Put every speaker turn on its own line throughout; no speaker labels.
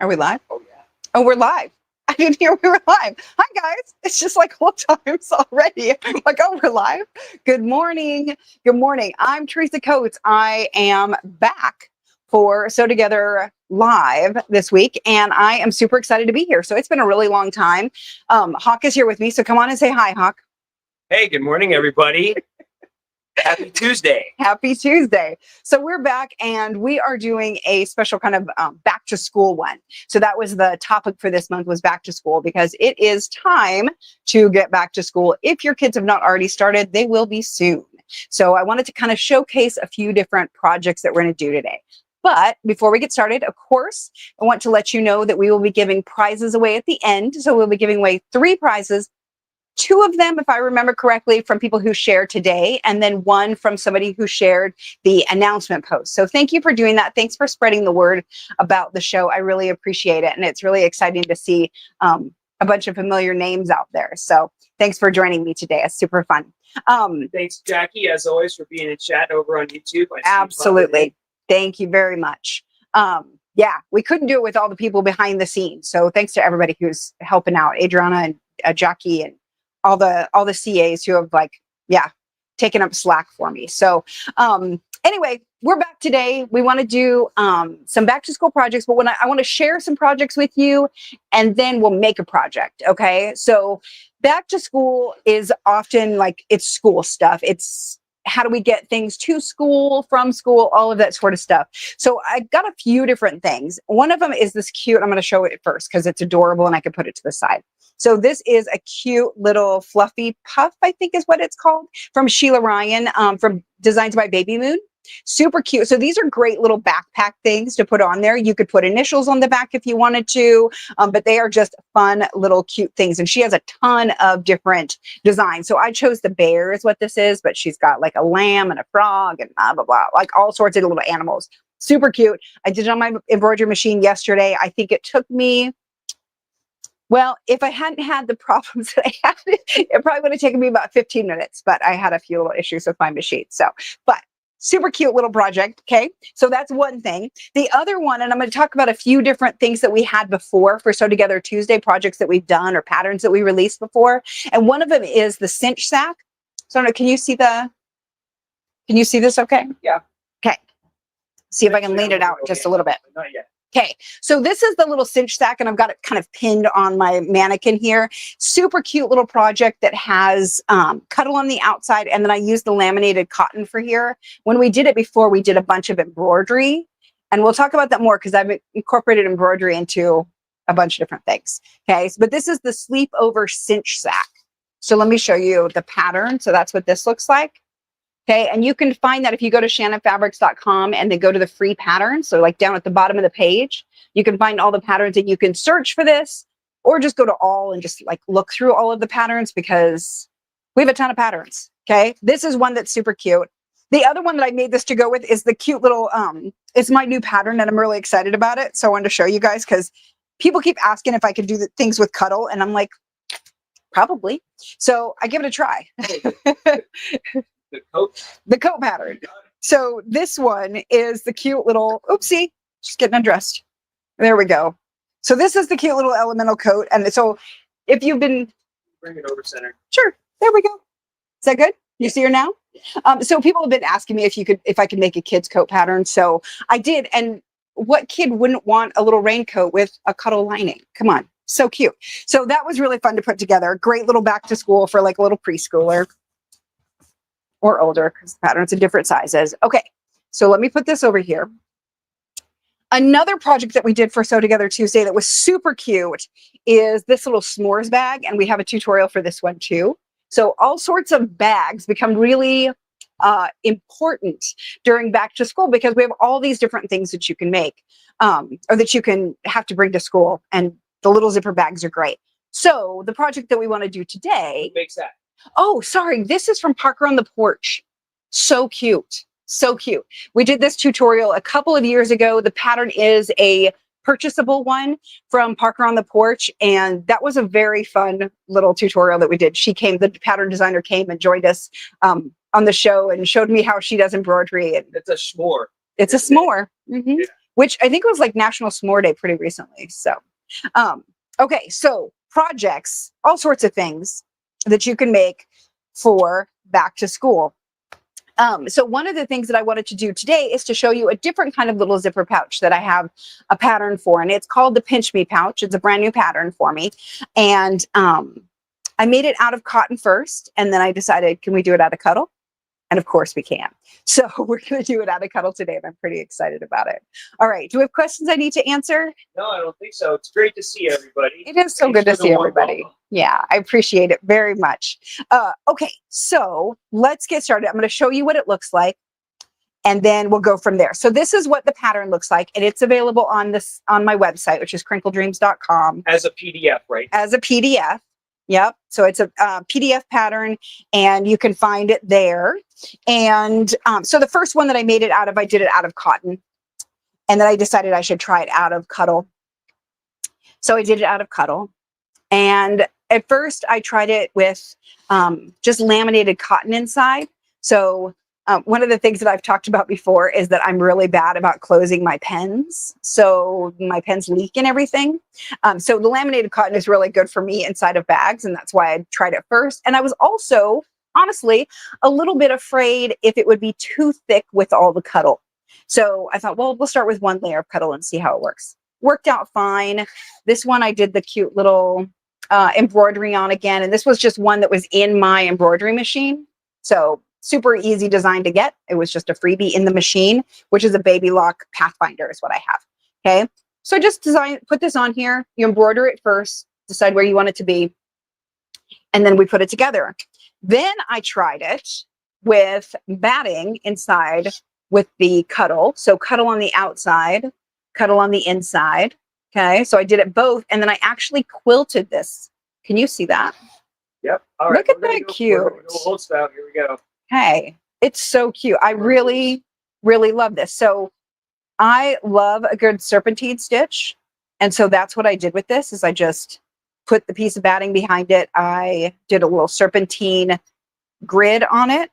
Are we live?
Oh, yeah.
Oh, we're live. I didn't hear we were live. Hi, guys. It's just like old times already. I'm like, oh, we're live. Good morning. Good morning. I'm Teresa Coates. I am back for Sew Together Live this week, and I am super excited to be here. So it's been a really long time. Hawk is here with me, so come on and say hi, Hawk.
Hey, good morning, everybody. Happy Tuesday.
Happy Tuesday. So we're back and we are doing a special kind of back to school one. So that was the topic for this month, was back to school, because it is time to get back to school. If your kids have not already started, they will be soon. So I wanted to kind of showcase a few different projects that we're going to do today. But before we get started, of course, I want to let you know that we will be giving prizes away at the end. So we'll be giving away 3 prizes. 2 of them, if I remember correctly, from people who shared today, and then 1 from somebody who shared the announcement post. So thank you for doing that. Thanks for spreading the word about the show. I really appreciate it. And it's really exciting to see a bunch of familiar names out there. So thanks for joining me today. It's super fun.
Thanks, Jackie, as always, for being in chat over on YouTube.
Absolutely. Thank you very much. Yeah, we couldn't do it with all the people behind the scenes. So thanks to everybody who's helping out, Adriana and Jackie and all the CAs who have taken up slack for me. So anyway, we're back today. We want to do some back to school projects, but I want to share some projects with you, and then we'll make a project. Okay. So back to school is often like, it's school stuff. It's how do we get things to school, from school, all of that sort of stuff. So I got a few different things. One of them is this cute, I'm going to show it first because it's adorable and I can put it to the side. So this is a cute little fluffy puff, I think is what it's called, from Sheila Ryan, from Designs by Baby Moon. Super cute. So these are great little backpack things to put on there. You could put initials on the back if you wanted to, but they are just fun little cute things. And she has a ton of different designs. So I chose the bear is what this is, but she's got like a lamb and a frog and blah, blah, blah, like all sorts of little animals. Super cute. I did it on my embroidery machine yesterday. I think it took me, well, if I hadn't had the problems that I had, it probably would have taken me about 15 minutes, but I had a few little issues with my machine. So, but super cute little project. Okay. So that's one thing. The other one, and I'm going to talk about a few different things that we had before for Sew Together Tuesday, projects that we've done or patterns that we released before. And one of them is the cinch sack. So I don't know, can you see this okay?
Yeah.
Okay. See if I can lean it out just a little bit.
Not yet.
Okay, so this is the little cinch sack, and I've got it kind of pinned on my mannequin here. Super cute little project that has Cuddle on the outside, and then I used the laminated cotton for here. When we did it before, we did a bunch of embroidery, and we'll talk about that more because I've incorporated embroidery into a bunch of different things. Okay, but this is the sleepover cinch sack. So let me show you the pattern. So that's what this looks like. Okay, and you can find that if you go to shannonfabrics.com and then go to the free patterns. So like down at the bottom of the page, you can find all the patterns, and you can search for this, or just go to all and just like look through all of the patterns because we have a ton of patterns. Okay, this is one that's super cute. The other one that I made this to go with is the cute little, it's my new pattern and I'm really excited about it. So I wanted to show you guys because people keep asking if I could do the things with Cuddle, and I'm like, probably. So I give it a try. The coat pattern. So this one is the cute little, oopsie, just getting undressed. There we go. So this is the cute little elemental coat. And so if you've been,
bring it over center.
Sure. There we go. Is that good? You see her now? So people have been asking me if I could make a kid's coat pattern. So I did. And what kid wouldn't want a little raincoat with a Cuddle lining? Come on. So cute. So that was really fun to put together. Great little back to school for like a little preschooler. Or older, because the patterns are different sizes. Okay, so let me put this over here. Another project that we did for Sew Together Tuesday that was super cute is this little s'mores bag, and we have a tutorial for this one too. So all sorts of bags become really important during back to school because we have all these different things that you can make or that you can have to bring to school, and the little zipper bags are great. So the project that we want to do today.
Who makes that?
Oh, sorry. This is from Parker on the Porch. So cute. So cute. We did this tutorial a couple of years ago. The pattern is a purchasable one from Parker on the Porch. And that was a very fun little tutorial that we did. She came, the pattern designer came and joined us on the show and showed me how she does embroidery. And
it's a s'more.
It's a s'more. Mm-hmm. Yeah. which I think was like National S'more Day pretty recently. So, okay, so projects, all sorts of things that you can make for back to school. So one of the things that I wanted to do today is to show you a different kind of little zipper pouch that I have a pattern for, and it's called the Pinch Me pouch. It's a brand new pattern for me. And I made it out of cotton first, and then I decided, can we do it out of Cuddle? And of course we can. So we're going to do it out of Cuddle today, and I'm pretty excited about it. All right. Do we have questions I need to answer?
No, I don't think so. It's great to see everybody.
It is so good to see everybody. Yeah, I appreciate it very much. Okay, so let's get started. I'm going to show you what it looks like, and then we'll go from there. So this is what the pattern looks like, and it's available on my website, which is crinkledreams.com.
As a PDF, right?
As a PDF. Yep. So it's a PDF pattern, and you can find it there. And so the first one that I made it out of, I did it out of cotton, and then I decided I should try it out of Cuddle. So I did it out of Cuddle. And at first I tried it with just laminated cotton inside. So one of the things that I've talked about before is that I'm really bad about closing my pens. So my pens leak and everything. So the laminated cotton is really good for me inside of bags. And that's why I tried it first. And I was also, honestly, a little bit afraid if it would be too thick with all the Cuddle. So I thought, well, we'll start with one layer of Cuddle and see how it works. Worked out fine. This one I did the cute little embroidery on again. And this was just one that was in my embroidery machine. So super easy design to get. It was just a freebie in the machine, which is a Baby Lock Pathfinder is what I have. Okay. So just put this on here. You embroider it first, decide where you want it to be. And then we put it together. Then I tried it with batting inside with the Cuddle. So Cuddle on the outside, Cuddle on the inside. Okay. So I did it both. And then I actually quilted this. Can you see that?
Yep. All right.
Look at that cute.
Hold spout. Here we go.
Hey, it's so cute. I really, really love this. So I love a good serpentine stitch. And so that's what I did with this is I just put the piece of batting behind it. I did a little serpentine grid on it.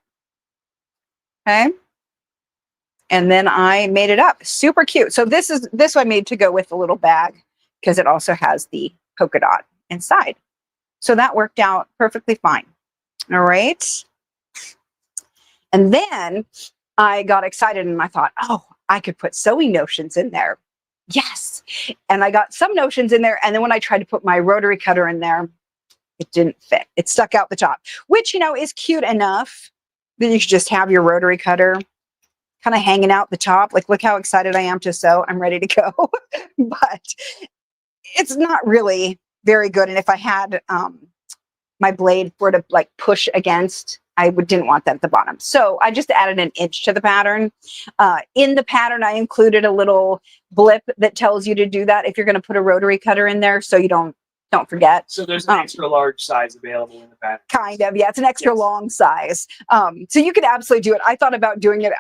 Okay. And then I made it up. Super cute. So this I made to go with the little bag because it also has the polka dot inside. So that worked out perfectly fine. All right. And then I got excited and I thought, oh, I could put sewing notions in there. Yes. And I got some notions in there. And then when I tried to put my rotary cutter in there, it didn't fit. It stuck out the top, which, is cute enough that you should just have your rotary cutter kind of hanging out the top. Like, look how excited I am to sew. I'm ready to go. But it's not really very good. And if I had my blade were to like push against, I didn't want that at the bottom. So I just added an inch to the pattern. In the pattern, I included a little blip that tells you to do that if you're going to put a rotary cutter in there, so you don't forget.
So there's an extra large size available in the pattern.
Kind of, yeah. It's an extra long size. So you could absolutely do it. I thought about doing it.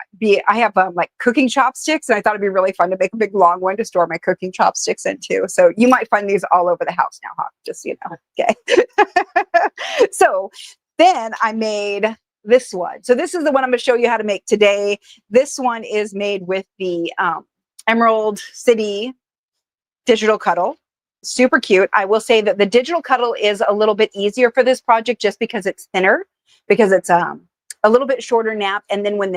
I have like cooking chopsticks, and I thought it'd be really fun to make a big long one to store my cooking chopsticks in too. So you might find these all over the house now, Hawk, just so you know. Okay. So then I made this one. So this is the one I'm going to show you how to make today. This one is made with the Emerald City digital Cuddle. Super cute. I will say that the digital Cuddle is a little bit easier for this project just because it's thinner, because it's a little bit shorter nap. And then when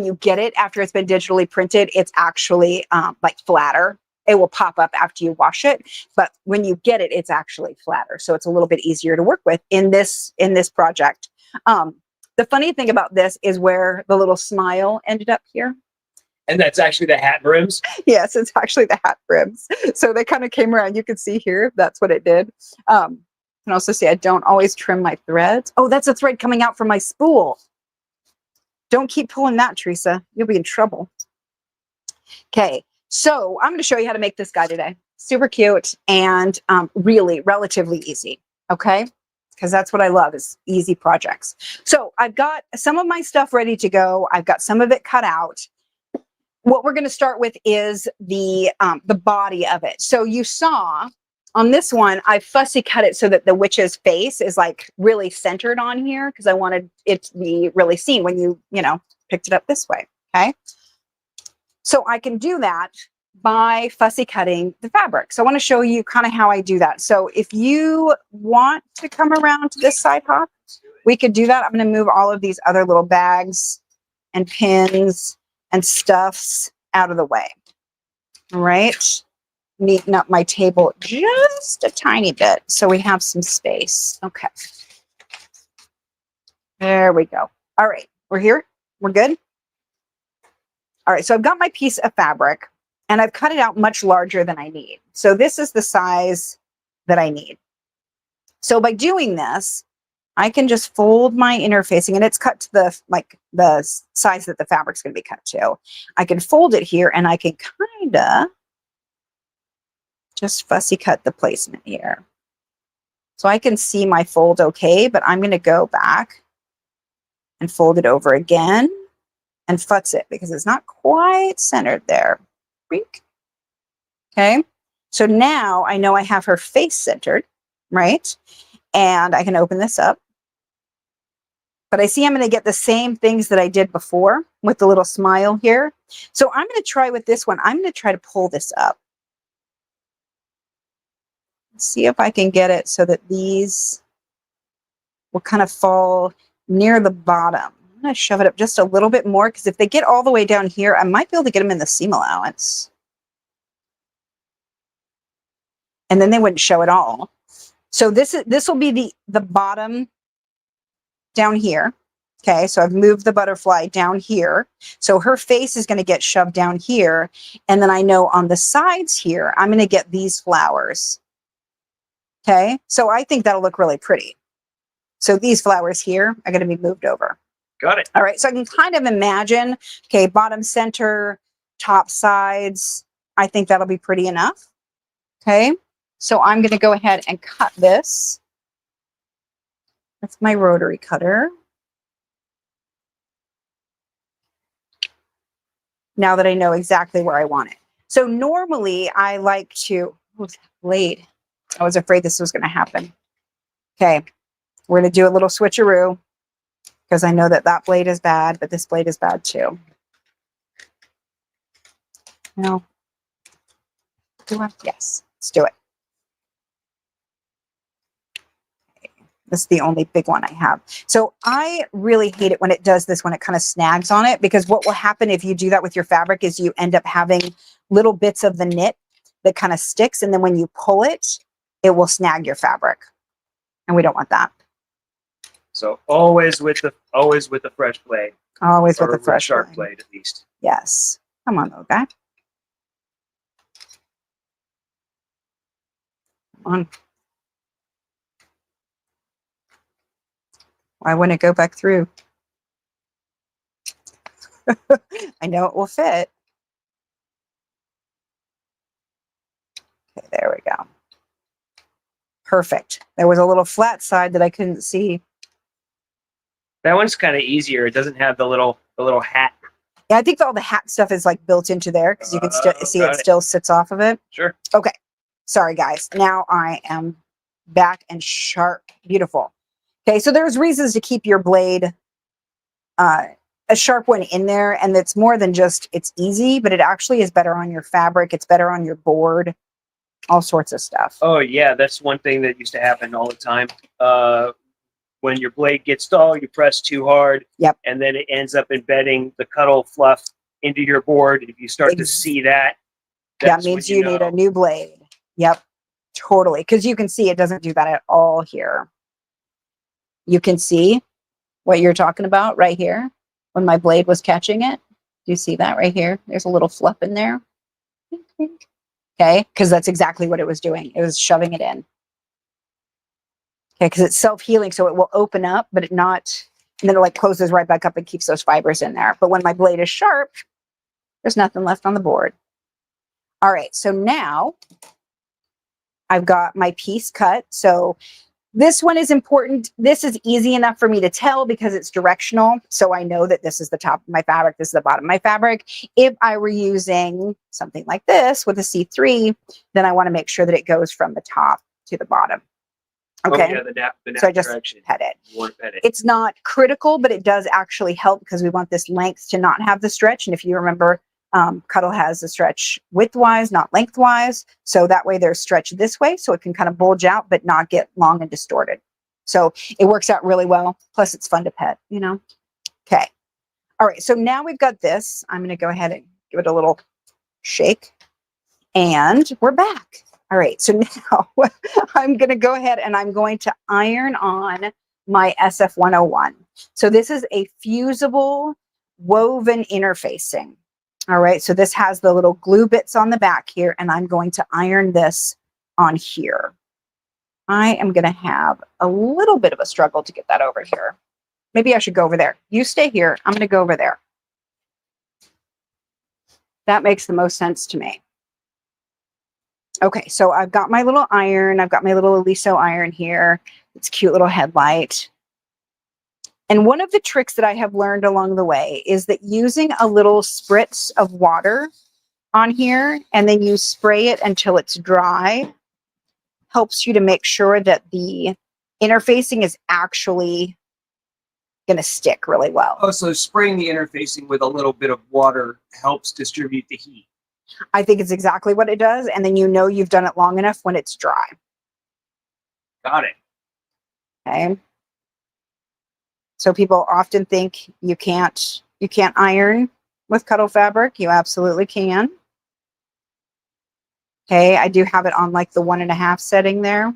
you get it after it's been digitally printed, it's actually like flatter. It will pop up after you wash it, but when you get it, it's actually flatter. So it's a little bit easier to work with in this project. The funny thing about this is where the little smile ended up here.
And that's actually the hat brims?
Yes, it's actually the hat brims. So they kind of came around. You can see here, that's what it did. You can also see I don't always trim my threads. Oh, that's a thread coming out from my spool. Don't keep pulling that, Teresa. You'll be in trouble. Okay, so I'm going to show you how to make this guy today. Super cute and really relatively easy, okay? Because that's what I love is easy projects. So I've got some of my stuff ready to go. I've got some of it cut out. What we're going to start with is the body of it. So you saw on this one, I fussy cut it so that the witch's face is like really centered on here because I wanted it to be really seen when you picked it up this way. Okay. So I can do that by fussy cutting the fabric. So I want to show you kind of how I do that. So if you want to come around to this side, Hawk, we could do that. I'm going to move all of these other little bags and pins and stuffs out of the way. All right. Neaten up my table just a tiny bit so we have some space. Okay. There we go. All right. We're here. We're good. All right. So I've got my piece of fabric and I've cut it out much larger than I need. So this is the size that I need. So by doing this, I can just fold my interfacing, and it's cut to the size that the fabric's going to be cut to. I can fold it here and I can kind of just fussy cut the placement here. So I can see my fold okay, but I'm going to go back and fold it over again and futz it because it's not quite centered there. Okay. So now I know I have her face centered, right? And I can open this up. But I see I'm going to get the same things that I did before with the little smile here. So I'm going to try with this one. I'm going to try to pull this up. See if I can get it so that these will kind of fall near the bottom. I'm going to shove it up just a little bit more because if they get all the way down here, I might be able to get them in the seam allowance. And then they wouldn't show at all. So this will be the bottom down here. Okay, so I've moved the butterfly down here. So her face is going to get shoved down here. And then I know on the sides here, I'm going to get these flowers. Okay, so I think that'll look really pretty. So these flowers here are going to be moved over.
Got it.
All right, so I can kind of imagine, okay, bottom center, top sides. I think that'll be pretty enough. Okay, so I'm going to go ahead and cut this. That's my rotary cutter. Now that I know exactly where I want it. So normally I like to, oh, blade. I was afraid this was going to happen. Okay, we're going to do a little switcheroo because I know that that blade is bad, but this blade is bad too. No. Yes, let's do it. This is the only big one I have. So I really hate it when it does this, when it kind of snags on it, because what will happen if you do that with your fabric is you end up having little bits of the knit that kind of sticks. And then when you pull it, it will snag your fabric. And we don't want that.
So always with the fresh blade.
Always with
Or
a fresh
sharp
blade.
blade at least.
Yes. Come on, little guy. Come on. Why wouldn't it go back through? I know it will fit. Okay, there we go. Perfect. There was a little flat side that I couldn't see.
That one's kind of easier. It doesn't have the little hat.
Yeah, I think all the hat stuff is like built into there because you can still see it still sits off of it.
Sure.
Okay. Sorry, guys. Now I am back and sharp. Beautiful. Okay, so there's reasons to keep your blade a sharp one in there, and it's more than just it's easy, but it actually is better on your fabric. It's better on your board. All sorts of stuff.
Oh yeah, that's one thing that used to happen all the time. When your blade gets dull, you press too hard.
Yep.
And then it ends up embedding the cuddle fluff into your board. If you start to see that,
that means you need a new blade. Yep, totally. Because you can see it doesn't do that at all here. You can see what you're talking about right here when my blade was catching it. Do you see that right here? There's a little fluff in there. Okay, because that's exactly what it was doing. It was shoving it in. Okay, because it's self-healing, so it will open up, but and then it like closes right back up and keeps those fibers in there. But when my blade is sharp, there's nothing left on the board. All right, so now I've got my piece cut. So this one is important. This is easy enough for me to tell because it's directional. So I know that this is the top of my fabric. This is the bottom of my fabric. If I were using something like this with a C3, then I want to make sure that it goes from the top to the bottom. Okay.
Oh, yeah, the nap
so I just
direction.
pet it.
You want to pet it.
It's not critical, but it does actually help because we want this length to not have the stretch. And if you remember Cuddle has a stretch widthwise, not lengthwise. So that way there's stretch this way, so it can kind of bulge out, but not get long and distorted. So it works out really well. Plus it's fun to pet, you know? Okay. All right. So now we've got this. I'm going to go ahead and give it a little shake. And we're back. All right. So now I'm going to go ahead and I'm going to iron on my SF-101. So this is a fusible woven interfacing. All right. So this has the little glue bits on the back here, and I'm going to iron this on here. I am going to have a little bit of a struggle to get that over here. Maybe I should go over there. You stay here. I'm going to go over there. That makes the most sense to me. Okay, so I've got my little iron. I've got my little Aliso iron here. It's a cute little headlight. And one of the tricks that I have learned along the way is that using a little spritz of water on here, and then you spray it until it's dry, helps you to make sure that the interfacing is actually going to stick really well.
Oh, so spraying the interfacing with a little bit of water helps distribute the heat.
I think it's exactly what it does. And then you know you've done it long enough when it's dry.
Got it.
Okay. So people often think you can't iron with Cuddle fabric. You absolutely can. Okay, I do have it on like the 1.5 setting there.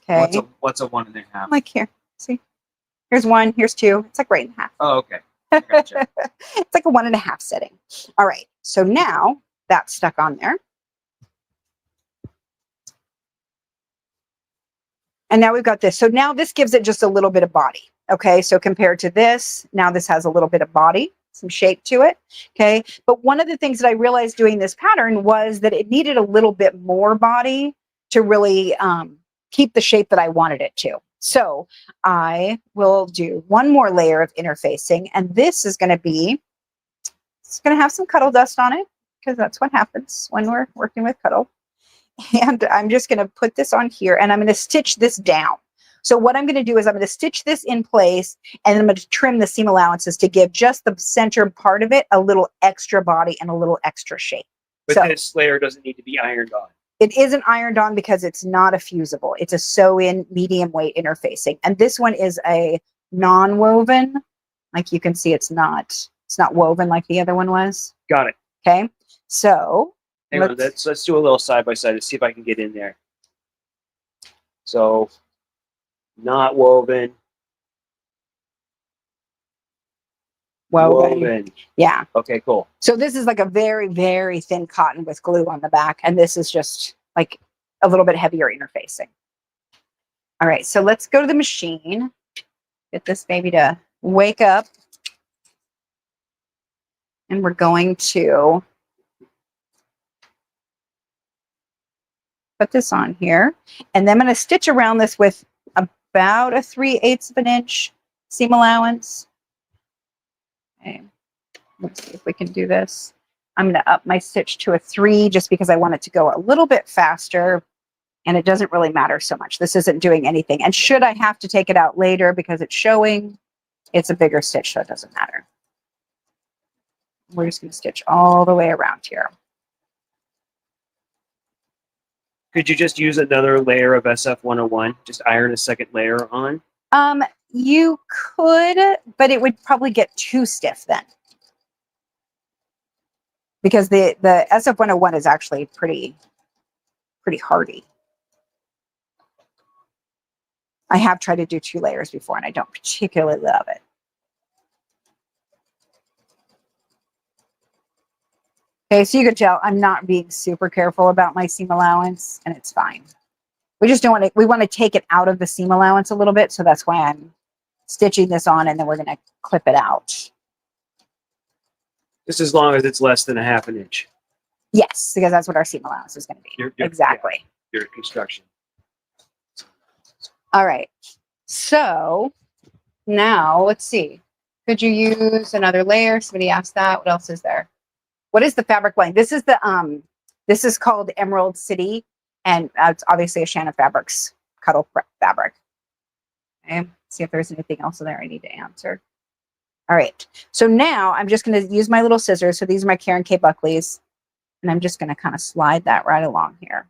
Okay.
What's a 1.5?
Like here. See? Here's 1, here's 2. It's like right in half.
Oh, okay. Gotcha.
It's like a 1.5 setting. All right. So now that's stuck on there. And now we've got this. So now this gives it just a little bit of body. Okay. So compared to this, now this has a little bit of body, some shape to it. Okay. But one of the things that I realized doing this pattern was that it needed a little bit more body to really keep the shape that I wanted it to. So I will do one more layer of interfacing, and this is going to be, it's going to have some Cuddle dust on it, because that's what happens when we're working with Cuddle. And I'm just going to put this on here, and I'm going to stitch this down. So what I'm going to do is I'm going to stitch this in place, and then I'm going to trim the seam allowances to give just the center part of it a little extra body and a little extra shape.
But
so
this layer doesn't need to be ironed on.
It isn't ironed on because it's not a fusible. It's a sew-in medium weight interfacing. And this one is a non-woven. Like you can see, it's not woven like the other one was.
Got it.
Okay. So
hang on, let's do a little side by side to see if I can get in there. So not woven. Woven.
Yeah.
Okay, cool.
So this is like a very, very thin cotton with glue on the back. And this is just like a little bit heavier interfacing. All right. So let's go to the machine. Get this baby to wake up. And we're going to put this on here. And then I'm going to stitch around this with about a 3/8 of an inch seam allowance. Okay. Let's see if we can do this. I'm going to up my stitch to a 3 just because I want it to go a little bit faster, and it doesn't really matter so much. This isn't doing anything. And should I have to take it out later because it's showing, it's a bigger stitch, so it doesn't matter. We're just going to stitch all the way around here.
Could you just use another layer of SF-101? Just iron a second layer on?
You could, but it would probably get too stiff then. Because the SF-101 is actually pretty hardy. I have tried to do 2 layers before, and I don't particularly love it. Okay, so you can tell I'm not being super careful about my seam allowance, and it's fine. We just don't want to, we want to take it out of the seam allowance a little bit, so that's why I'm stitching this on, and then we're going to clip it out.
Just as long as it's less than a 1/2 inch.
Yes, because that's what our seam allowance is going to be. Exactly.
Yeah, your construction.
All right. So now let's see. Could you use another layer? Somebody asked that. What else is there? What is the fabric line? This is the this is called Emerald City, and it's obviously a Shanna Fabrics Cuddle fabric. Okay. See if there's anything else in there I need to answer. All right. So now I'm just going to use my little scissors. So these are my Karen K. Buckleys. And I'm just going to kind of slide that right along here.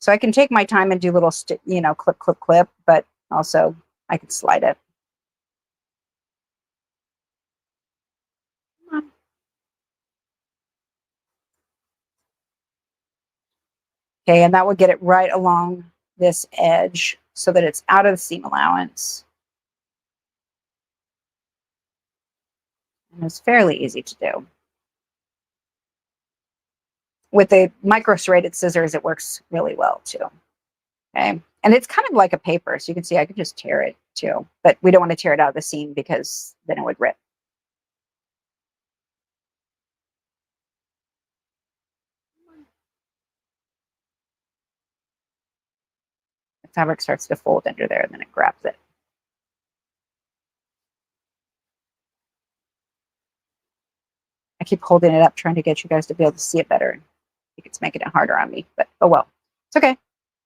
So I can take my time and do little, clip, clip, clip, but also I can slide it. Okay, and that will get it right along this edge so that it's out of the seam allowance. And it's fairly easy to do. With the micro serrated scissors, it works really well too. Okay, and it's kind of like a paper, so you can see I can just tear it too, but we don't want to tear it out of the seam because then it would rip. The fabric starts to fold under there and then it grabs it. I keep holding it up trying to get you guys to be able to see it better. I think it's making it harder on me, but oh well. It's okay.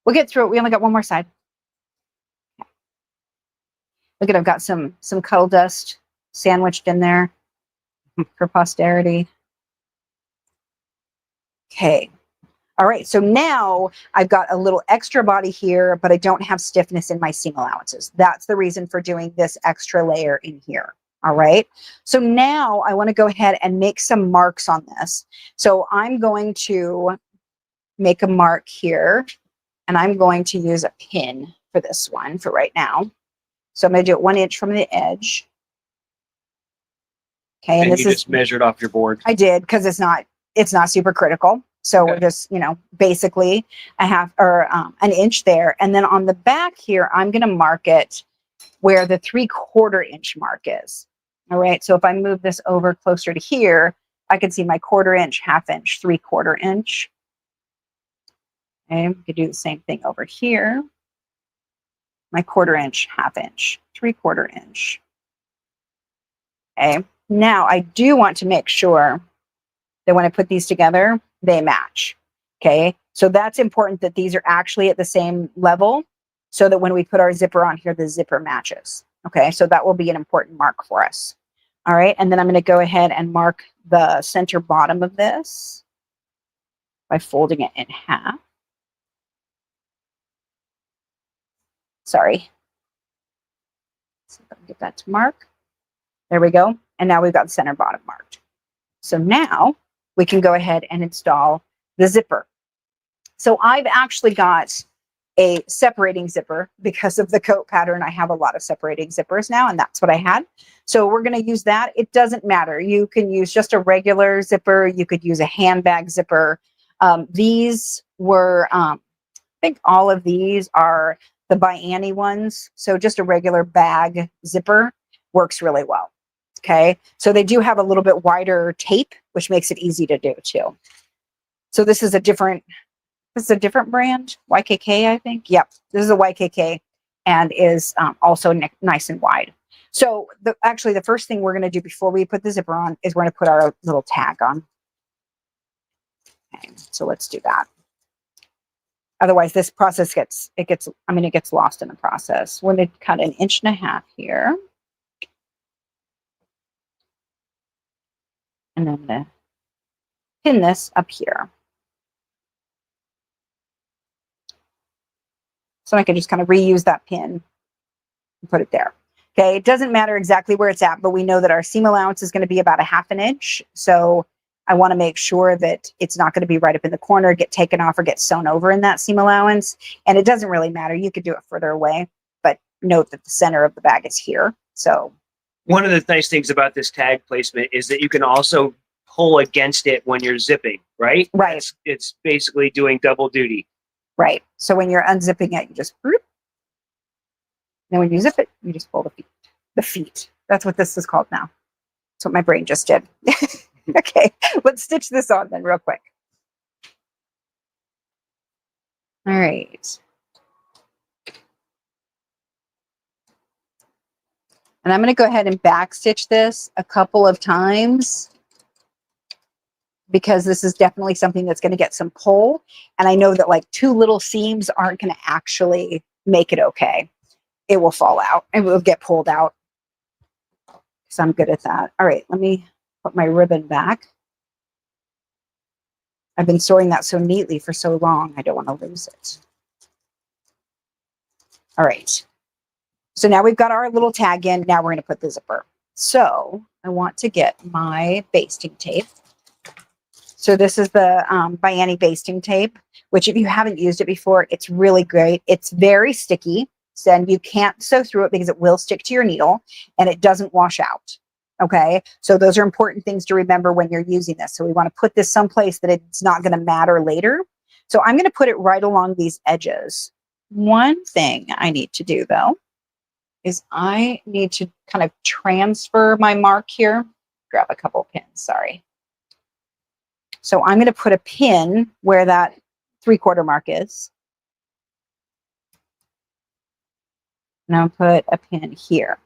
We'll get through it. We only got one more side. Okay. Look at, I've got some cuddle dust sandwiched in there for posterity. Okay. All right. So now I've got a little extra body here, but I don't have stiffness in my seam allowances. That's the reason for doing this extra layer in here. All right. So now I want to go ahead and make some marks on this. So I'm going to make a mark here, and I'm going to use a pin for this one for right now. So I'm going to do it 1 inch from the edge. Okay.
And this you just measured off your board.
I did, because it's not super critical. So okay. We're just, basically a half or an inch there. And then on the back here, I'm going to mark it where the 3/4 inch mark is. All right. So if I move this over closer to here, I can see my 1/4 inch, 1/2 inch, 3/4 inch. Okay. We could do the same thing over here. My 1/4 inch, 1/2 inch, 3/4 inch. Okay. Now I do want to make sure that when I put these together, they match. Okay. So that's important that these are actually at the same level so that when we put our zipper on here, the zipper matches. Okay. So that will be an important mark for us. All right. And then I'm going to go ahead and mark the center bottom of this by folding it in half. Sorry. See if I can get that to mark. There we go. And now we've got the center bottom marked. So now we can go ahead and install the zipper. So I've actually got a separating zipper because of the coat pattern. I have a lot of separating zippers now, and that's what I had. So we're going to use that. It doesn't matter. You can use just a regular zipper. You could use a handbag zipper. These were, I think all of these are the by Annie ones. So just a regular bag zipper works really well. Okay. So they do have a little bit wider tape, which makes it easy to do too. So this is a different brand, YKK, I think. Yep. This is a YKK and is also nice and wide. So actually the first thing we're going to do before we put the zipper on is we're going to put our little tag on. Okay. So let's do that. Otherwise this process gets lost in the process. We're going to cut 1.5 inches here. And then I'm going to pin this up here. So I can just kind of reuse that pin and put it there. Okay, it doesn't matter exactly where it's at, but we know that our seam allowance is going to be about 1/2 inch. So I want to make sure that it's not going to be right up in the corner, get taken off or get sewn over in that seam allowance. And it doesn't really matter. You could do it further away, but note that the center of the bag is here. So
one of the nice things about this tag placement is that you can also pull against it when you're zipping, right?
Right.
It's basically doing double duty.
Right. So when you're unzipping it, you just, then when you zip it, you just pull the feet. The feet. That's what this is called now. That's what my brain just did. Okay, let's stitch this on then real quick. All right. And I'm going to go ahead and back stitch this a couple of times because this is definitely something that's going to get some pull. And I know that like 2 little seams aren't going to actually make it okay. It will fall out and it will get pulled out. because I'm good at that. All right, let me put my ribbon back. I've been storing that so neatly for so long, I don't want to lose it. All right. So now we've got our little tag in. Now we're going to put the zipper. So I want to get my basting tape. So this is the Biani basting tape, which if you haven't used it before, it's really great. It's very sticky. So and you can't sew through it because it will stick to your needle and it doesn't wash out. Okay. So those are important things to remember when you're using this. So we want to put this someplace that it's not going to matter later. So I'm going to put it right along these edges. One thing I need to do though, is I need to kind of transfer my mark here. Grab a couple pins, sorry. So I'm going to put a pin where that 3/4 mark is. And I'll put a pin here.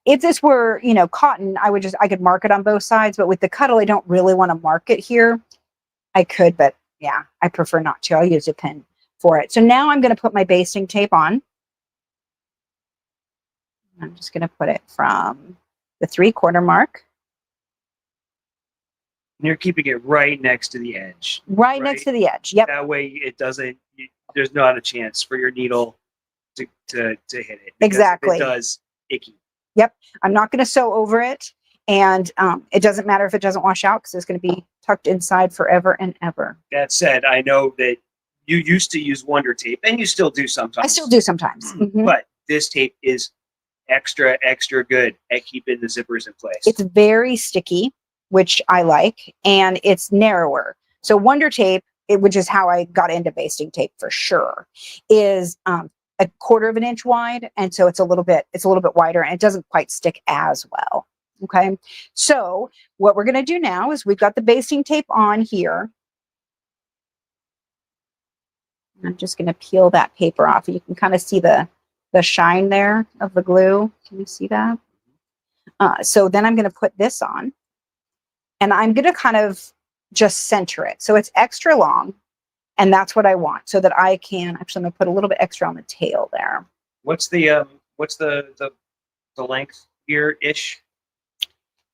If this were, you know, cotton, I could mark it on both sides, but with the Cuddle, I don't really want to mark it here. I could, but yeah, I prefer not to. I'll use a pin for it. So now I'm going to put my basting tape on. I'm just going to put it from the 3/4 mark.
And you're keeping it right next to the edge.
Right next to the edge. Yep.
That way it doesn't, there's not a chance for your needle to hit it.
Exactly.
If it does, icky.
Yep. I'm not going to sew over it. And it doesn't matter if it doesn't wash out because it's going to be tucked inside forever and ever.
That said, I know that you used to use Wonder Tape, and you still do sometimes.
I still do sometimes. Mm-hmm.
But this tape is extra good at keeping the zippers in place.
It's very sticky, which I like, and it's narrower. So Wonder Tape, which is how I got into basting tape for sure, is 1/4 inch wide, and so it's a little bit wider, and it doesn't quite stick as well. Okay, so what we're going to do now is we've got the basting tape on here. I'm just going to peel that paper off. You can kind of see the shine there of the glue. Can you see that? So then I'm going to put this on, and I'm going to kind of just center it. So it's extra long, and that's what I want, so that I can, actually I'm going to put a little bit extra on the tail there.
What's the length here-ish?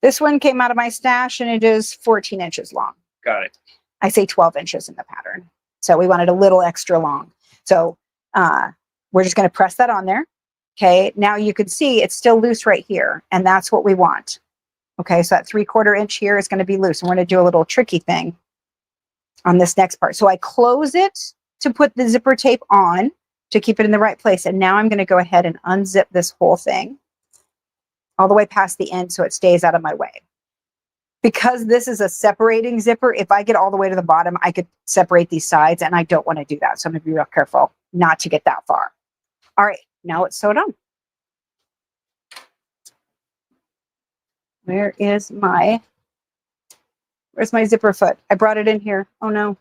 This one came out of my stash, and it is 14 inches long.
Got it.
I say 12 inches in the pattern. So we wanted a little extra long. So we're just going to press that on there. Okay, now you can see it's still loose right here, and that's what we want. Okay, so that 3/4 inch here is going to be loose, and we're going to do a little tricky thing on this next part. So I close it to put the zipper tape on to keep it in the right place, and now I'm going to go ahead and unzip this whole thing all the way past the end so it stays out of my way. Because this is a separating zipper, if I get all the way to the bottom, I could separate these sides, and I don't want to do that. So I'm going to be real careful not to get that far. All right, now it's sewed on. Where's my zipper foot? I brought it in here. Oh no,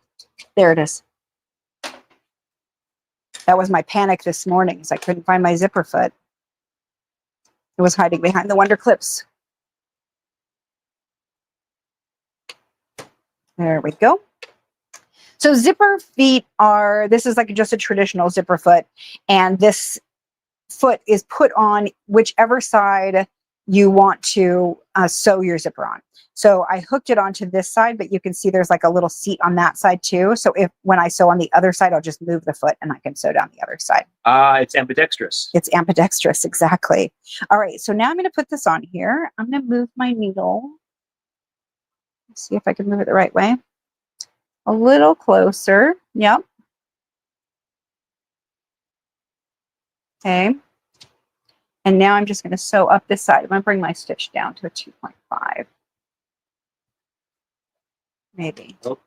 there it is. That was my panic this morning, is I couldn't find my zipper foot. It was hiding behind the Wonder Clips. There we go. So zipper feet this is like just a traditional zipper foot, and this foot is put on whichever side you want to sew your zipper on. So I hooked it onto this side, but you can see there's like a little seat on that side too. So when I sew on the other side, I'll just move the foot and I can sew down the other side.
It's ambidextrous.
It's ambidextrous, exactly. All right, so now I'm going to put this on here. I'm going to move my needle. Let's see if I can move it the right way. A little closer. Yep. Okay. And now I'm just going to sew up this side. I'm going to bring my stitch down to a 2.5. Maybe.
Oh.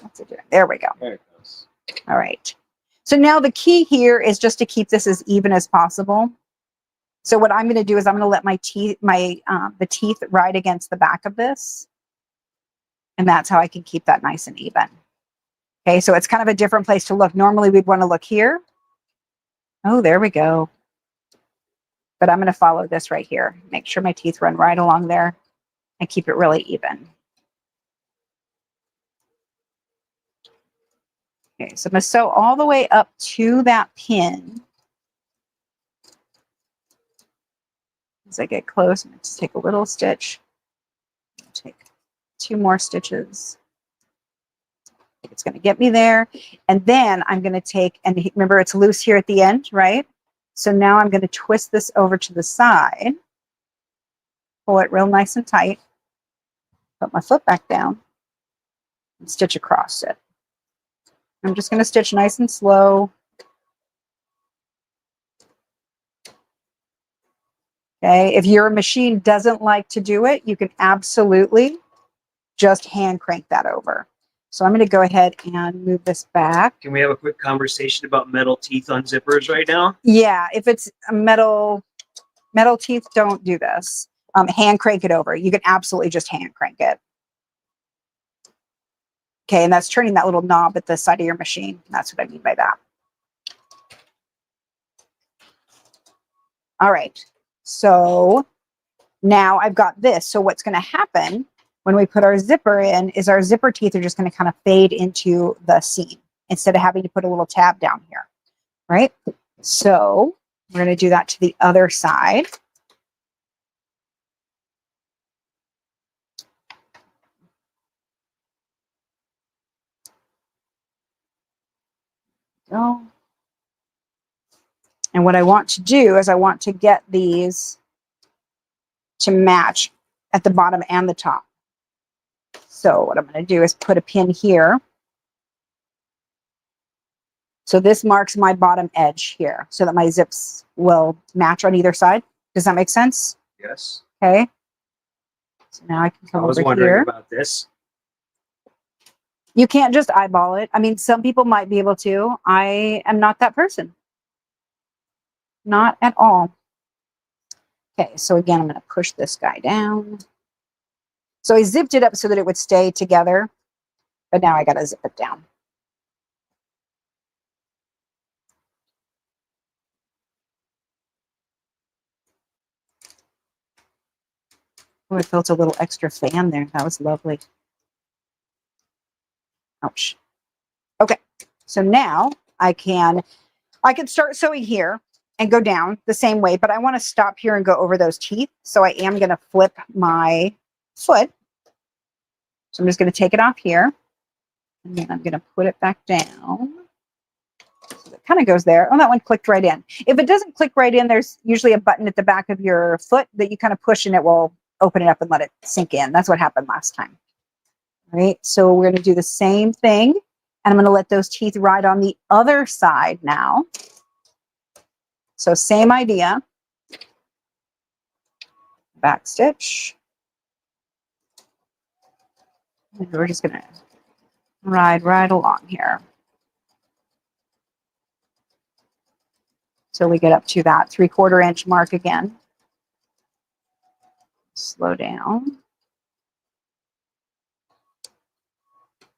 What's it doing? There we go.
There it goes.
All right. So now the key here is just to keep this as even as possible. So what I'm going to do is I'm going to let my teeth, the teeth ride against the back of this. And that's how I can keep that nice and even. Okay, so it's kind of a different place to look. Normally we'd want to look here. Oh, there we go. But I'm going to follow this right here. Make sure my teeth run right along there and keep it really even. Okay, so I'm going to sew all the way up to that pin. As I get close, I'm going to take a little stitch, take 2 more stitches. It's going to get me there. And then I'm going to take, and remember it's loose here at the end, right? So now I'm going to twist this over to the side, pull it real nice and tight, put my foot back down, and stitch across it. I'm just going to stitch nice and slow. Okay, if your machine doesn't like to do it, you can absolutely just hand crank that over. So I'm going to go ahead and move this back.
Can we have a quick conversation about metal teeth on zippers right now?
Yeah, if it's a metal teeth, don't do this. Hand crank it over. You can absolutely just hand crank it. Okay, and that's turning that little knob at the side of your machine. That's what I mean by that. All right, so now I've got this. So what's going to happen when we put our zipper in is our zipper teeth are just going to kind of fade into the seam instead of having to put a little tab down here, right? So we're going to do that to the other side. Go. And what I want to do is I want to get these to match at the bottom and the top. So what I'm going to do is put a pin here. So this marks my bottom edge here so that my zips will match on either side. Does that make sense?
Yes.
Okay. So now I can come
I was
over
wondering
here.
about this.
You can't just eyeball it. I mean, some people might be able to. I am not that person. Not at all. Okay, so again, I'm going to push this guy down. So I zipped it up so that it would stay together, but now I got to zip it down. Oh, I felt a little extra fan there. That was lovely. Ouch. Okay, so now I can start sewing here and go down the same way, but I want to stop here and go over those teeth. So I am going to flip my foot. So I'm just going to take it off here, and then I'm going to put it back down. So it kind of goes there. Oh, that one clicked right in. If it doesn't click right in, there's usually a button at the back of your foot that you kind of push and it will open it up and let it sink in. That's what happened last time. All right, so we're going to do the same thing, and I'm going to let those teeth ride on the other side now. So same idea. Back stitch. And we're just going to ride right along here. So we get up to that 3/4 inch mark again. Slow down.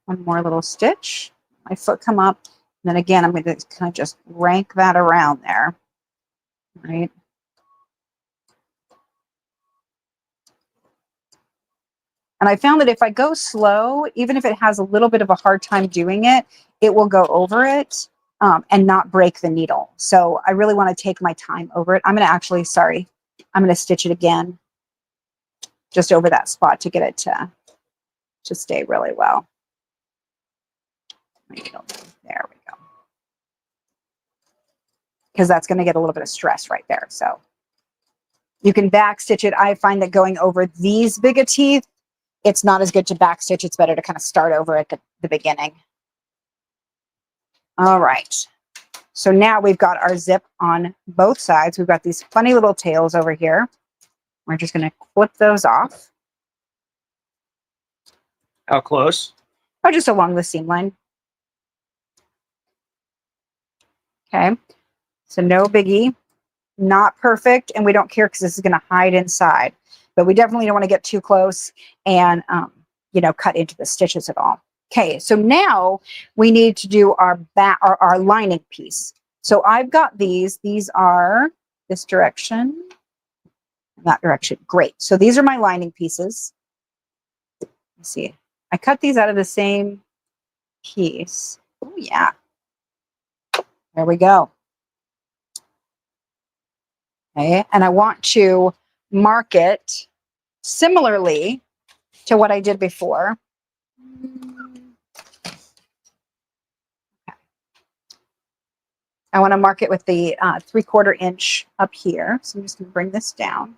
One more little stitch. My foot come up. And then again, I'm going to kind of just rank that around there. Right. And I found that if I go slow, even if it has a little bit of a hard time doing it, it will go over it and not break the needle. So I really want to take my time over it. I'm going to actually, sorry, I'm going to stitch it again just over that spot to get it to stay really well. There we go. Because that's going to get a little bit of stress right there. So you can back stitch it. I find that going over these big of teeth, it's not as good to back stitch. It's better to kind of start over at the beginning. All right. So now we've got our zip on both sides. We've got these funny little tails over here. We're just going to clip those off.
How close?
Oh, just along the seam line. Okay. So no biggie. Not perfect, and we don't care because this is going to hide inside. But we definitely don't want to get too close and, you know, cut into the stitches at all. Okay, so now we need to do our back, our lining piece. So I've got these. These are this direction, that direction. Great. So these are my lining pieces. Let's see. I cut these out of the same piece. Oh, yeah. There we go. Okay, and I want to mark it similarly to what I did before. I want to mark it with the 3/4 inch up here. So I'm just going to bring this down.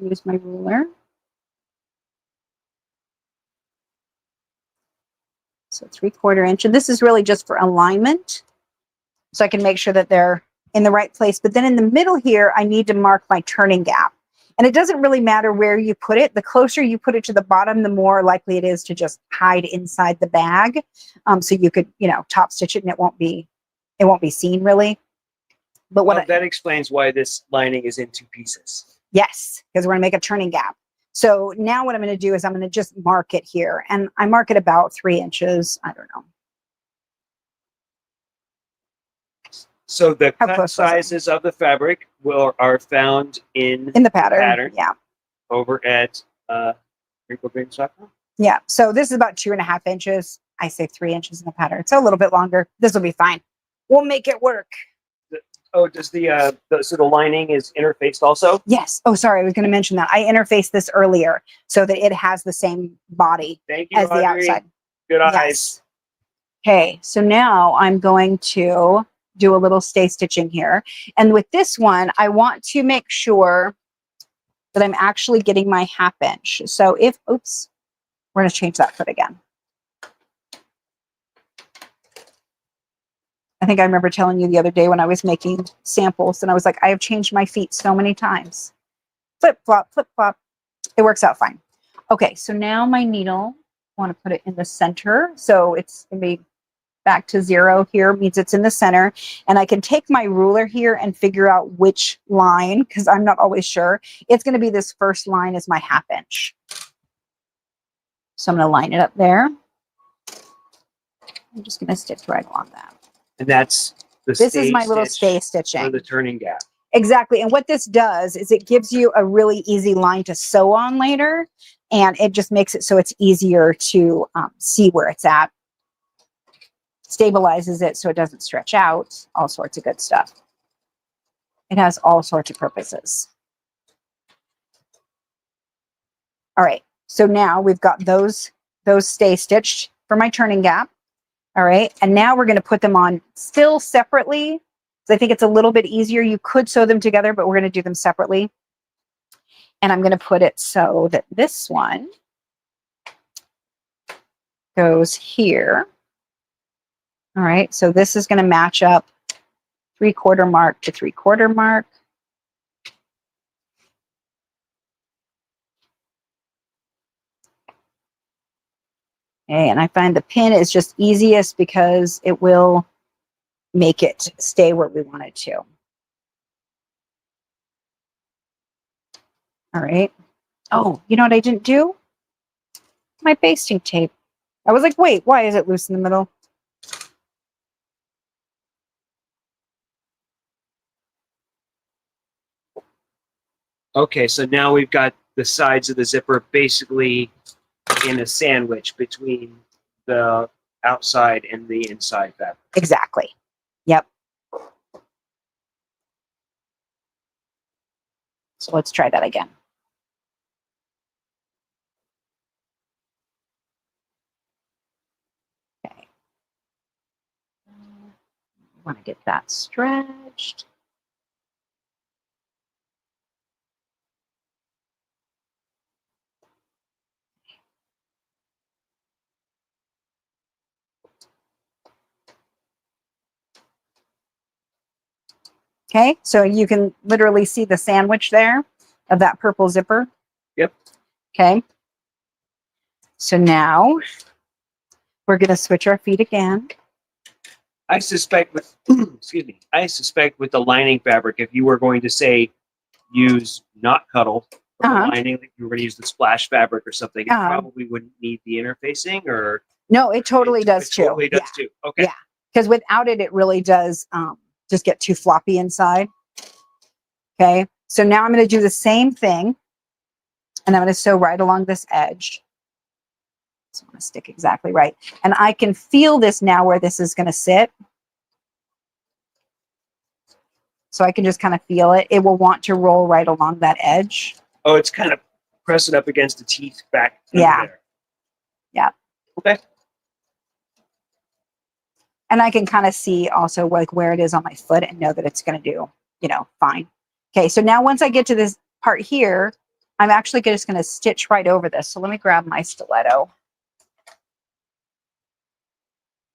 Use my ruler. So 3/4 inch. And this is really just for alignment. So I can make sure that they're in the right place. But then in the middle here, I need to mark my turning gap. And it doesn't really matter where you put it. The closer you put it to the bottom, the more likely it is to just hide inside the bag. So you could, top stitch it and it won't be seen really. But
that explains why this lining is in 2 pieces.
Yes, because we're going to make a turning gap. So now what I'm going to do is I'm going to just mark it here. And I mark it about 3 inches. I don't know.
So the cut sizes of the fabric are found in
the pattern. Yeah.
Over at wrinklebeans.com.
Yeah. So this is about 2.5 inches. I say 3 inches in the pattern. It's a little bit longer. This will be fine. We'll make it work.
Does so the lining is interfaced also?
Yes. Oh, sorry. I was going to mention that. I interfaced this earlier so that it has the same body as the outside.
Good eyes.
Yes. Okay. So now I'm going to do a little stay stitching here. And with this one, I want to make sure that I'm actually getting my 1/2 inch. So we're going to change that foot again. I think I remember telling you the other day when I was making samples and I was like, I have changed my feet so many times. Flip, flop, flip, flop. It works out fine. Okay. So now my needle, I want to put it in the center. So it's going to be back to 0 here, means it's in the center. And I can take my ruler here and figure out which line, because I'm not always sure. It's going to be this first line is my 1/2 inch. So I'm going to line it up there. I'm just going to stitch right along that.
And that's
this is my little stay stitching.
For the turning gap.
Exactly. And what this does is it gives you a really easy line to sew on later. And it just makes it so it's easier to see where it's at. Stabilizes it so it doesn't stretch out, all sorts of good stuff. It has all sorts of purposes. All right, so now we've got those stay stitched for my turning gap. All right, and now we're going to put them on still separately. So I think it's a little bit easier. You could sew them together, but we're going to do them separately. And I'm going to put it so that this one goes here. All right, so this is going to match up 3/4 mark to 3/4 mark. Okay, and I find the pin is just easiest because it will make it stay where we want it to. All right. Oh, you know what I didn't do? My basting tape. I was like, wait, why is it loose in the middle?
Okay, so now we've got the sides of the zipper basically in a sandwich between the outside and the inside fabric.
Exactly. Yep. So let's try that again. Okay. I want to get that stretched. Okay, so you can literally see the sandwich there of that purple zipper.
Yep.
Okay. So now we're going to switch our feet again.
I suspect with I suspect with the lining fabric, if you were going to say use not cuddle for the lining, like you were going to use the splash fabric or something, it probably wouldn't need the interfacing, or
no, it totally does too.
Totally does too. Okay.
Yeah, because without it, it really does just get too floppy inside. Okay, so now I'm going to do the same thing, and I'm going to sew right along this edge. So I want to stick exactly right, and I can feel this now where this is going to sit. So I can just kind of feel it. It will want to roll right along that edge.
Oh, it's kind of pressing up against the teeth back under
Yeah.
there.
Yeah.
Okay.
And I can kind of see also like where it is on my foot and know that it's going to do, you know, fine. Okay, so now once I get to this part here, I'm actually just going to stitch right over this. So let me grab my stiletto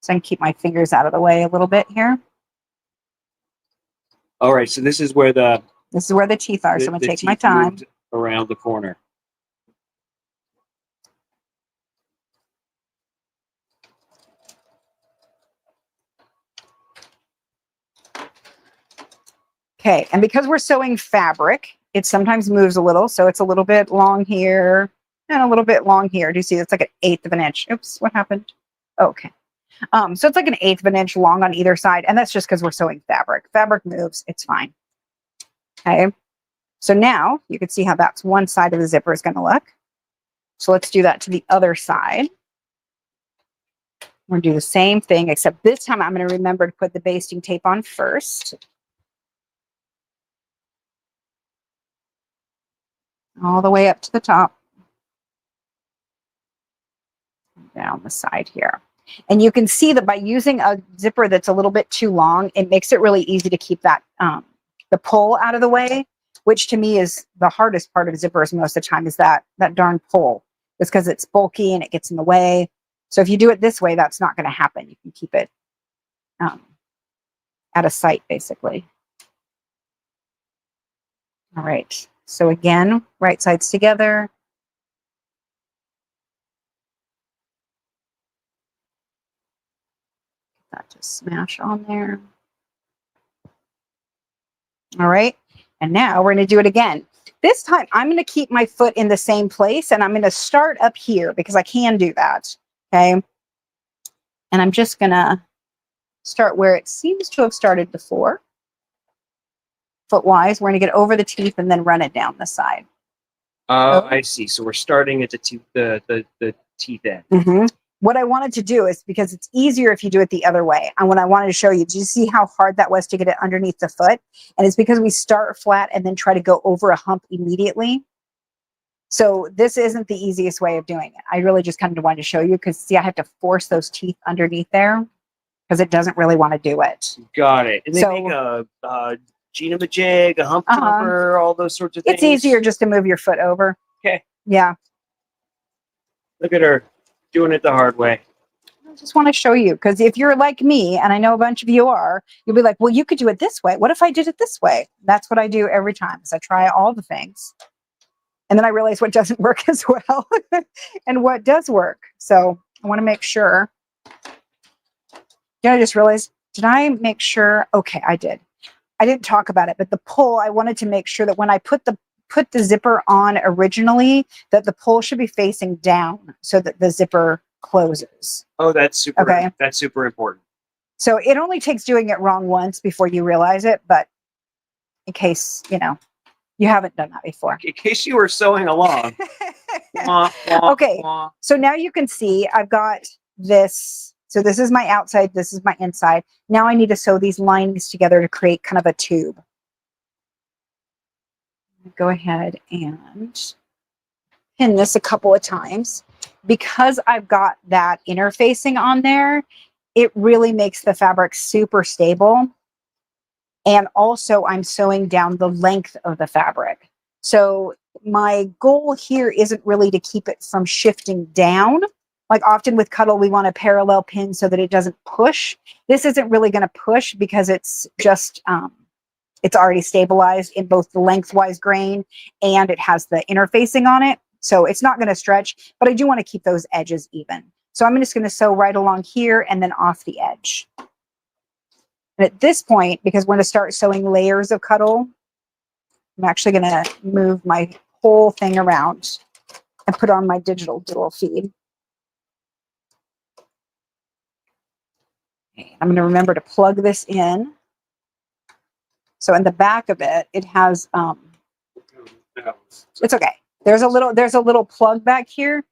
so I can keep my fingers out of the way a little bit here.
All right, so this is where the
teeth are. So I'm going to take my
teeth
time.
moved around the corner.
Okay, and because we're sewing fabric, it sometimes moves a little. So it's a little bit long here and a little bit long here. Do you see? It's like 1/8 of an inch. Oops, what happened? Okay. So it's like 1/8 of an inch long on either side. And that's just because we're sewing fabric. Fabric moves. It's fine. Okay. So now you can see how that's one side of the zipper is going to look. So let's do that to the other side. We're going to do the same thing, except this time I'm going to remember to put the basting tape on first. All the way up to the top. Down the side here. And you can see that by using a zipper that's a little bit too long, it makes it really easy to keep that the pull out of the way, which to me is the hardest part of zippers most of the time, is that darn pull. It's because it's bulky and it gets in the way. So if you do it this way, that's not going to happen. You can keep it out of sight, basically. All right. So again, right sides together. That just smash on there. All right. And now we're going to do it again. This time I'm going to keep my foot in the same place and I'm going to start up here because I can do that. Okay. And I'm just going to start where it seems to have started before. Footwise, we're going to get over the teeth and then run it down the side.
I see. So we're starting at the teeth end.
Mm-hmm. What I wanted to do is, because it's easier if you do it the other way. And what I wanted to show you, do you see how hard that was to get it underneath the foot? And it's because we start flat and then try to go over a hump immediately. So this isn't the easiest way of doing it. I really just kind of wanted to show you because, see, I have to force those teeth underneath there because it doesn't really want to do it.
Got it. And they
So,
make a Gina-majig, a hump jumper, all those sorts of things.
It's easier just to move your foot over.
Okay.
Yeah.
Look at her doing it the hard way.
I just want to show you, because if you're like me, and I know a bunch of you are, you'll be like, well, you could do it this way. What if I did it this way? That's what I do every time, is I try all the things. And then I realize what doesn't work as well and what does work. So I want to make sure. I just realized, did I make sure? Okay, I did. I didn't talk about it, but the pull, I wanted to make sure that when I put the zipper on originally, that the pull should be facing down so that the zipper closes.
Oh, that's super.
Okay.
That's super important.
So it only takes doing it wrong once before you realize it, but in case, you haven't done that before.
In case you were sewing along.
Okay, so now you can see I've got this. So this is my outside, this is my inside. Now I need to sew these linings together to create kind of a tube. Go ahead and pin this a couple of times. Because I've got that interfacing on there, it really makes the fabric super stable. And also I'm sewing down the length of the fabric. So my goal here isn't really to keep it from shifting down. Like often with Cuddle, we want a parallel pin so that it doesn't push. This isn't really going to push because it's just, it's already stabilized in both the lengthwise grain and it has the interfacing on it. So it's not going to stretch, but I do want to keep those edges even. So I'm just going to sew right along here and then off the edge. And at this point, because we're going to start sewing layers of Cuddle, I'm actually going to move my whole thing around and put on my digital dual feed. Okay, I'm going to remember to plug this in. So in the back of it, it has, it's okay. There's a little plug back here.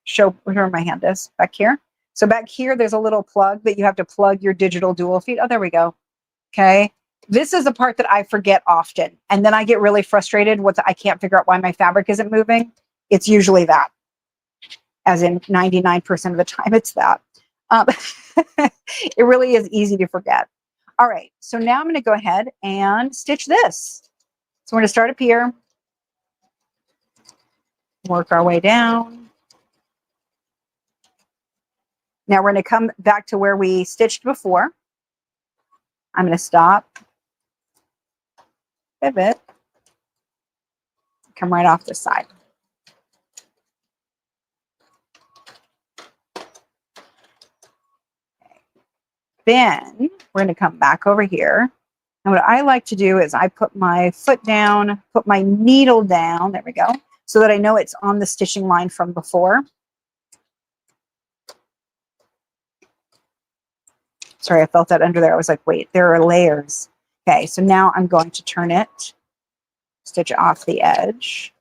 Show where my hand is, back here. So back here, there's a little plug that you have to plug your digital dual feed. Oh, there we go. Okay. This is the part that I forget often. And then I get really frustrated with I can't figure out why my fabric isn't moving. It's usually that. As in 99% of the time, it's that. Um, it really is easy to forget. All right, so now I'm going to go ahead and stitch this. So we're going to start up here, work our way down. Now we're going to come back to where we stitched before. I'm going to stop, pivot, come right off the side. Then we're going to come back over here. And what I like to do is I put my foot down, put my needle down, there we go, so that I know it's on the stitching line from before. Sorry, I felt that under there. I was like, wait, there are layers. Okay, so now I'm going to turn it, stitch off the edge.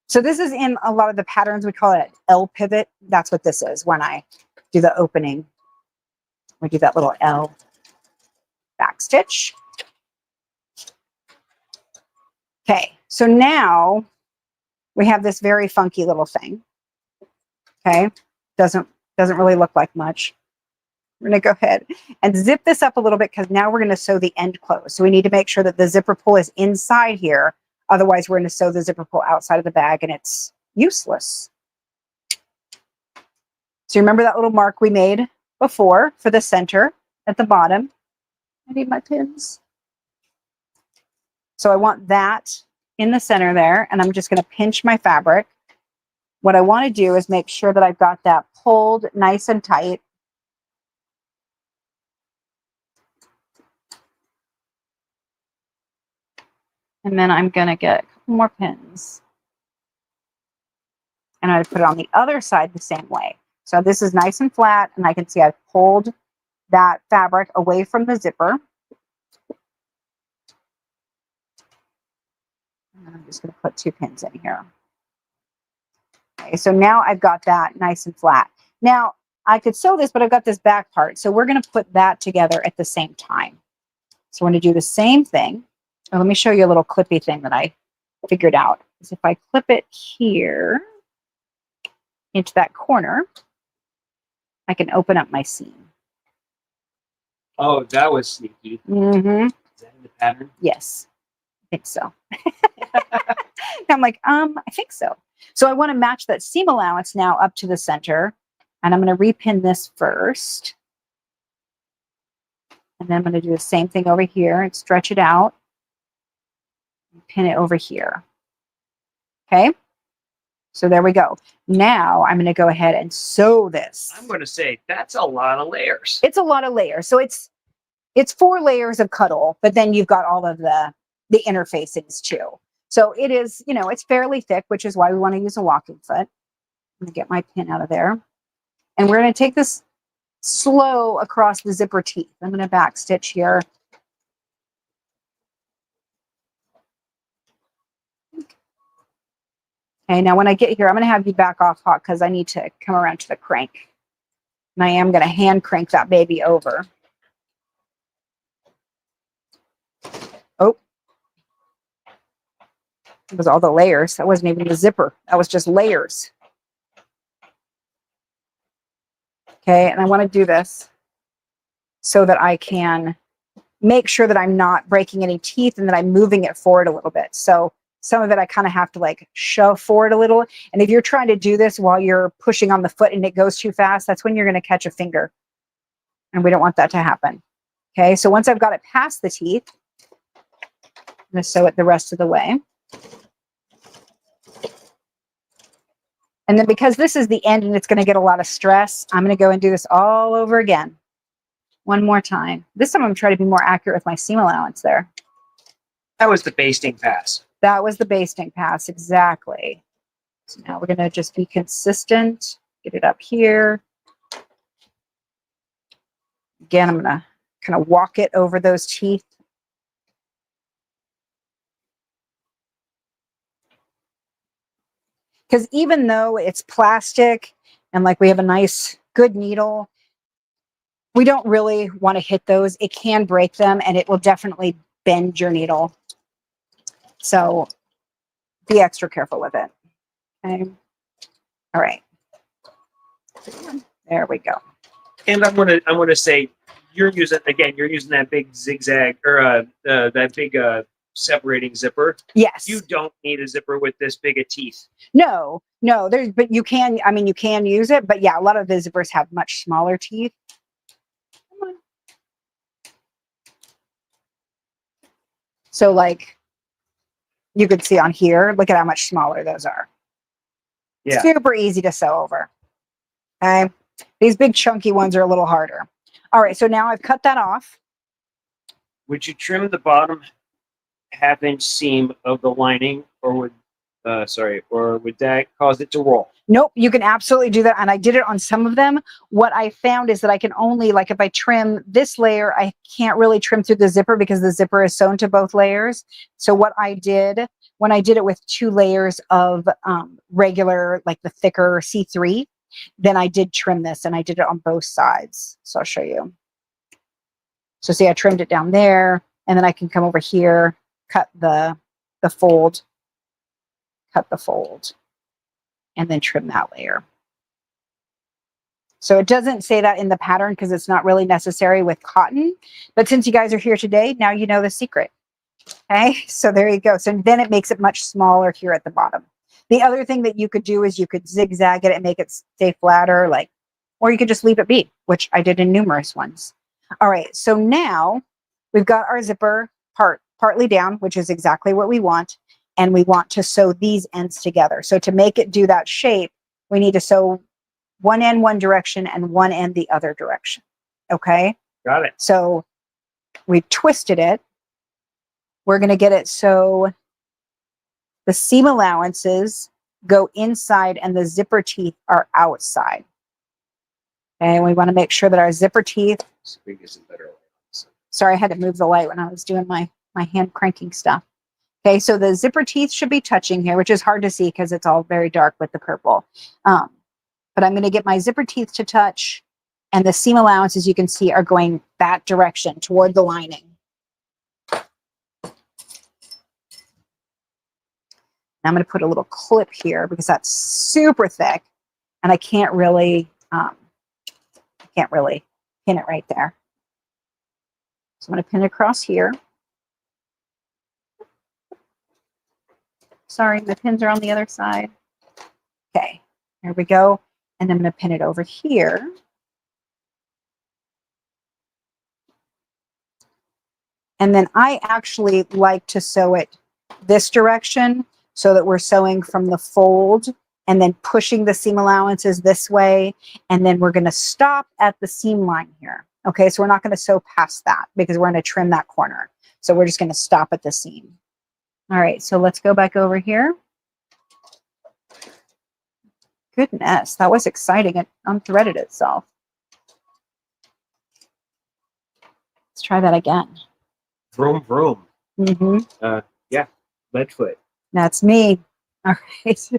So this is in a lot of the patterns. We call it L pivot. That's what this is when I do the opening. We do that little L back stitch. Okay, so now we have this very funky little thing. Okay, doesn't really look like much. We're going to go ahead and zip this up a little bit because now we're going to sew the end closed. So we need to make sure that the zipper pull is inside here. Otherwise, we're going to sew the zipper pull outside of the bag and it's useless. So remember that little mark we made before for the center at the bottom? I need my pins. So I want that in the center there, and I'm just going to pinch my fabric. What I want to do is make sure that I've got that pulled nice and tight. And then I'm going to get a couple more pins. And I put it on the other side the same way. So this is nice and flat, and I can see I've pulled that fabric away from the zipper. And I'm just going to put 2 pins in here. Okay, so now I've got that nice and flat. Now, I could sew this, but I've got this back part. So we're going to put that together at the same time. So we're going to do the same thing. Oh, let me show you a little clippy thing that I figured out. Is if I clip it here into that corner, I can open up my seam.
Oh, that was sneaky.
Mm-hmm.
Is that in the pattern?
Yes, I think so. I'm like, I think so. So I want to match that seam allowance now up to the center. And I'm going to repin this first. And then I'm going to do the same thing over here and stretch it out. And pin it over here. Okay. So there we go. Now I'm going to go ahead and sew this.
I'm going to say that's a lot of layers.
It's a lot of layers. So it's 4 layers of cuddle, but then you've got all of the interfacings too. So it is, you know, it's fairly thick, which is why we want to use a walking foot. I'm going to get my pin out of there. And we're going to take this slow across the zipper teeth. I'm going to back stitch here. Okay, now when I get here, I'm going to have you back off hot because I need to come around to the crank. And I am going to hand crank that baby over. Oh. It was all the layers. That wasn't even the zipper. That was just layers. Okay, and I want to do this so that I can make sure that I'm not breaking any teeth and that I'm moving it forward a little bit. So some of it I kind of have to like shove forward a little. And if you're trying to do this while you're pushing on the foot and it goes too fast, that's when you're going to catch a finger. And we don't want that to happen. Okay, so once I've got it past the teeth, I'm going to sew it the rest of the way. And then because this is the end and it's going to get a lot of stress, I'm going to go and do this all over again. One more time. This time I'm trying to be more accurate with my seam allowance there.
That was the basting pass.
That was the basting pass, exactly. So now we're going to just be consistent. Get it up here. Again, I'm going to kind of walk it over those teeth. Because even though it's plastic and like we have a nice, good needle, We don't really want to hit those. It can break them and it will definitely bend your needle. So be extra careful with it. Okay. All right. There we go.
And I'm gonna say you're using that big zigzag or that big separating zipper.
Yes.
You don't need a zipper with this big of teeth.
No, but you can, I mean, you can use it, but yeah, a lot of the zippers have much smaller teeth. Come on. So like you could see on here, look at how much smaller those are.
Yeah.
Super easy to sew over. Okay. These big chunky ones are a little harder. All right. So now I've cut that off.
Would you trim the bottom half-inch seam of the lining, or would that cause it to roll?
Nope, you can absolutely do that. And I did it on some of them. What I found is that I can only, like if I trim this layer, I can't really trim through the zipper because the zipper is sewn to both layers. So what I did, when I did it with 2 layers of regular, like the thicker C3, then I did trim this and I did it on both sides. So I'll show you. So see, I trimmed it down there and then I can come over here, cut the fold, and then trim that layer. So it doesn't say that in the pattern because it's not really necessary with cotton. But since you guys are here today, now you know the secret. Okay, so there you go. So then it makes it much smaller here at the bottom. The other thing that you could do is you could zigzag it and make it stay flatter, or you could just leave it be, which I did in numerous ones. All right, so now we've got our zipper partly down, which is exactly what we want. And we want to sew these ends together. So to make it do that shape, we need to sew one end one direction and one end the other direction. Okay?
Got it.
So we've twisted it. We're going to get it so the seam allowances go inside and the zipper teeth are outside. Okay, and we want to make sure that our zipper teeth... Sorry, I had to move the light when I was doing my hand cranking stuff. Okay, so the zipper teeth should be touching here, which is hard to see because it's all very dark with the purple. But I'm going to get my zipper teeth to touch, and the seam allowances, you can see, are going that direction toward the lining. I'm going to put a little clip here because that's super thick, and I can't really pin it right there. So I'm going to pin it across here. Sorry, the pins are on the other side. Okay, there we go. And I'm going to pin it over here. And then I actually like to sew it this direction so that we're sewing from the fold and then pushing the seam allowances this way. And then we're going to stop at the seam line here. Okay, so we're not going to sew past that because we're going to trim that corner. So we're just going to stop at the seam. All right, so let's go back over here. Goodness, that was exciting. It unthreaded itself. Let's try that again.
Vroom, vroom.
Mm-hmm.
Yeah, Leadfoot.
That's me. All right.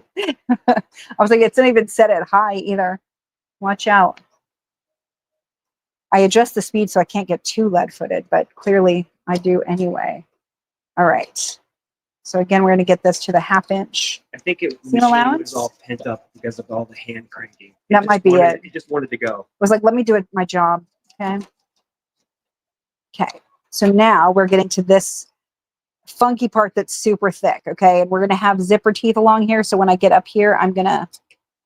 I was like, it's not even set at high either. Watch out. I adjust the speed so I can't get too lead-footed, but clearly I do anyway. All right. So again, we're going to get this to the 1/2 inch.
I think it was all pent up because of all the hand cranking.
That might be it.
It just wanted to go.
It was like, let me do it my job. Okay. Okay. So now we're getting to this funky part that's super thick. Okay. And we're going to have zipper teeth along here. So when I get up here, I'm going to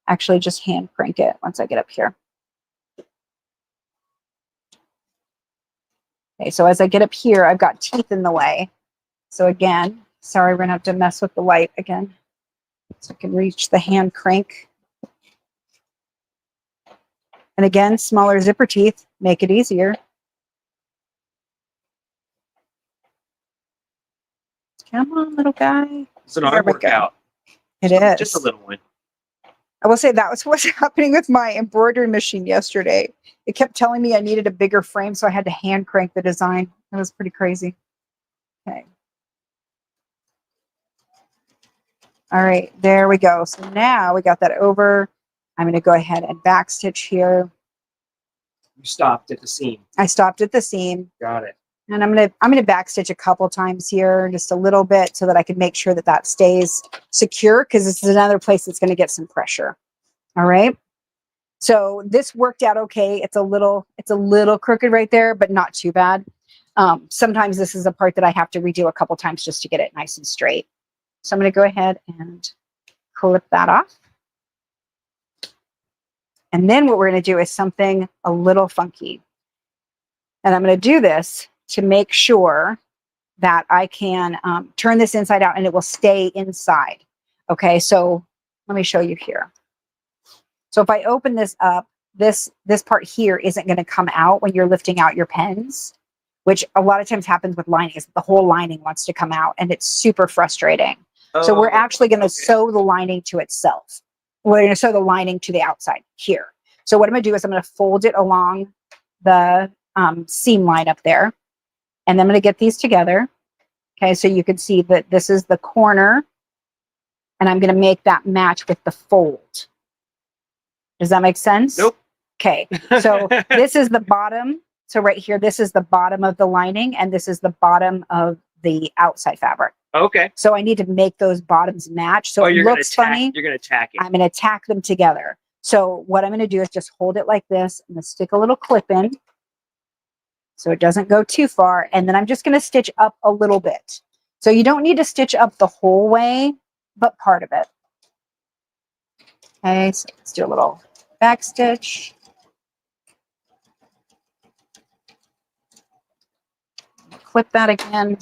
actually just hand crank it once I get up here. Okay. So as I get up here, I've got teeth in the way. So again, sorry, we're going to have to mess with the light again. So I can reach the hand crank. And again, smaller zipper teeth make it easier. Come on, little guy.
It's an arm workout.
It is.
Just a little one.
I will say that was what's happening with my embroidery machine yesterday. It kept telling me I needed a bigger frame, so I had to hand crank the design. It was pretty crazy. Okay. All right, there we go. So now we got that over. I'm going to go ahead and backstitch here.
You stopped at the seam.
I stopped at the seam.
Got it.
And I'm gonna backstitch a couple times here, just a little bit, so that I can make sure that that stays secure, because this is another place that's going to get some pressure. All right. So this worked out okay. It's a little crooked right there, but not too bad. Sometimes this is a part that I have to redo a couple times just to get it nice and straight. So I'm going to go ahead and clip that off. And then what we're going to do is something a little funky. And I'm going to do this to make sure that I can turn this inside out and it will stay inside. Okay, so let me show you here. So if I open this up, this part here isn't going to come out when you're lifting out your pens, which a lot of times happens with lining, is the whole lining wants to come out, and it's super frustrating. So we're actually going to sew the lining to itself. We're going to sew the lining to the outside here. So what I'm going to do is I'm going to fold it along the seam line up there. And then I'm going to get these together. Okay, so you can see that this is the corner. And I'm going to make that match with the fold. Does that make sense?
Nope.
Okay, so this is the bottom. So right here, this is the bottom of the lining. And this is the bottom of the outside fabric.
Okay.
So I need to make those bottoms match. So it looks funny.
You're going to tack it.
I'm going to tack them together. So what I'm going to do is just hold it like this. I'm going to stick a little clip in so it doesn't go too far. And then I'm just going to stitch up a little bit. So you don't need to stitch up the whole way, but part of it. Okay, so let's do a little back stitch. Clip that again.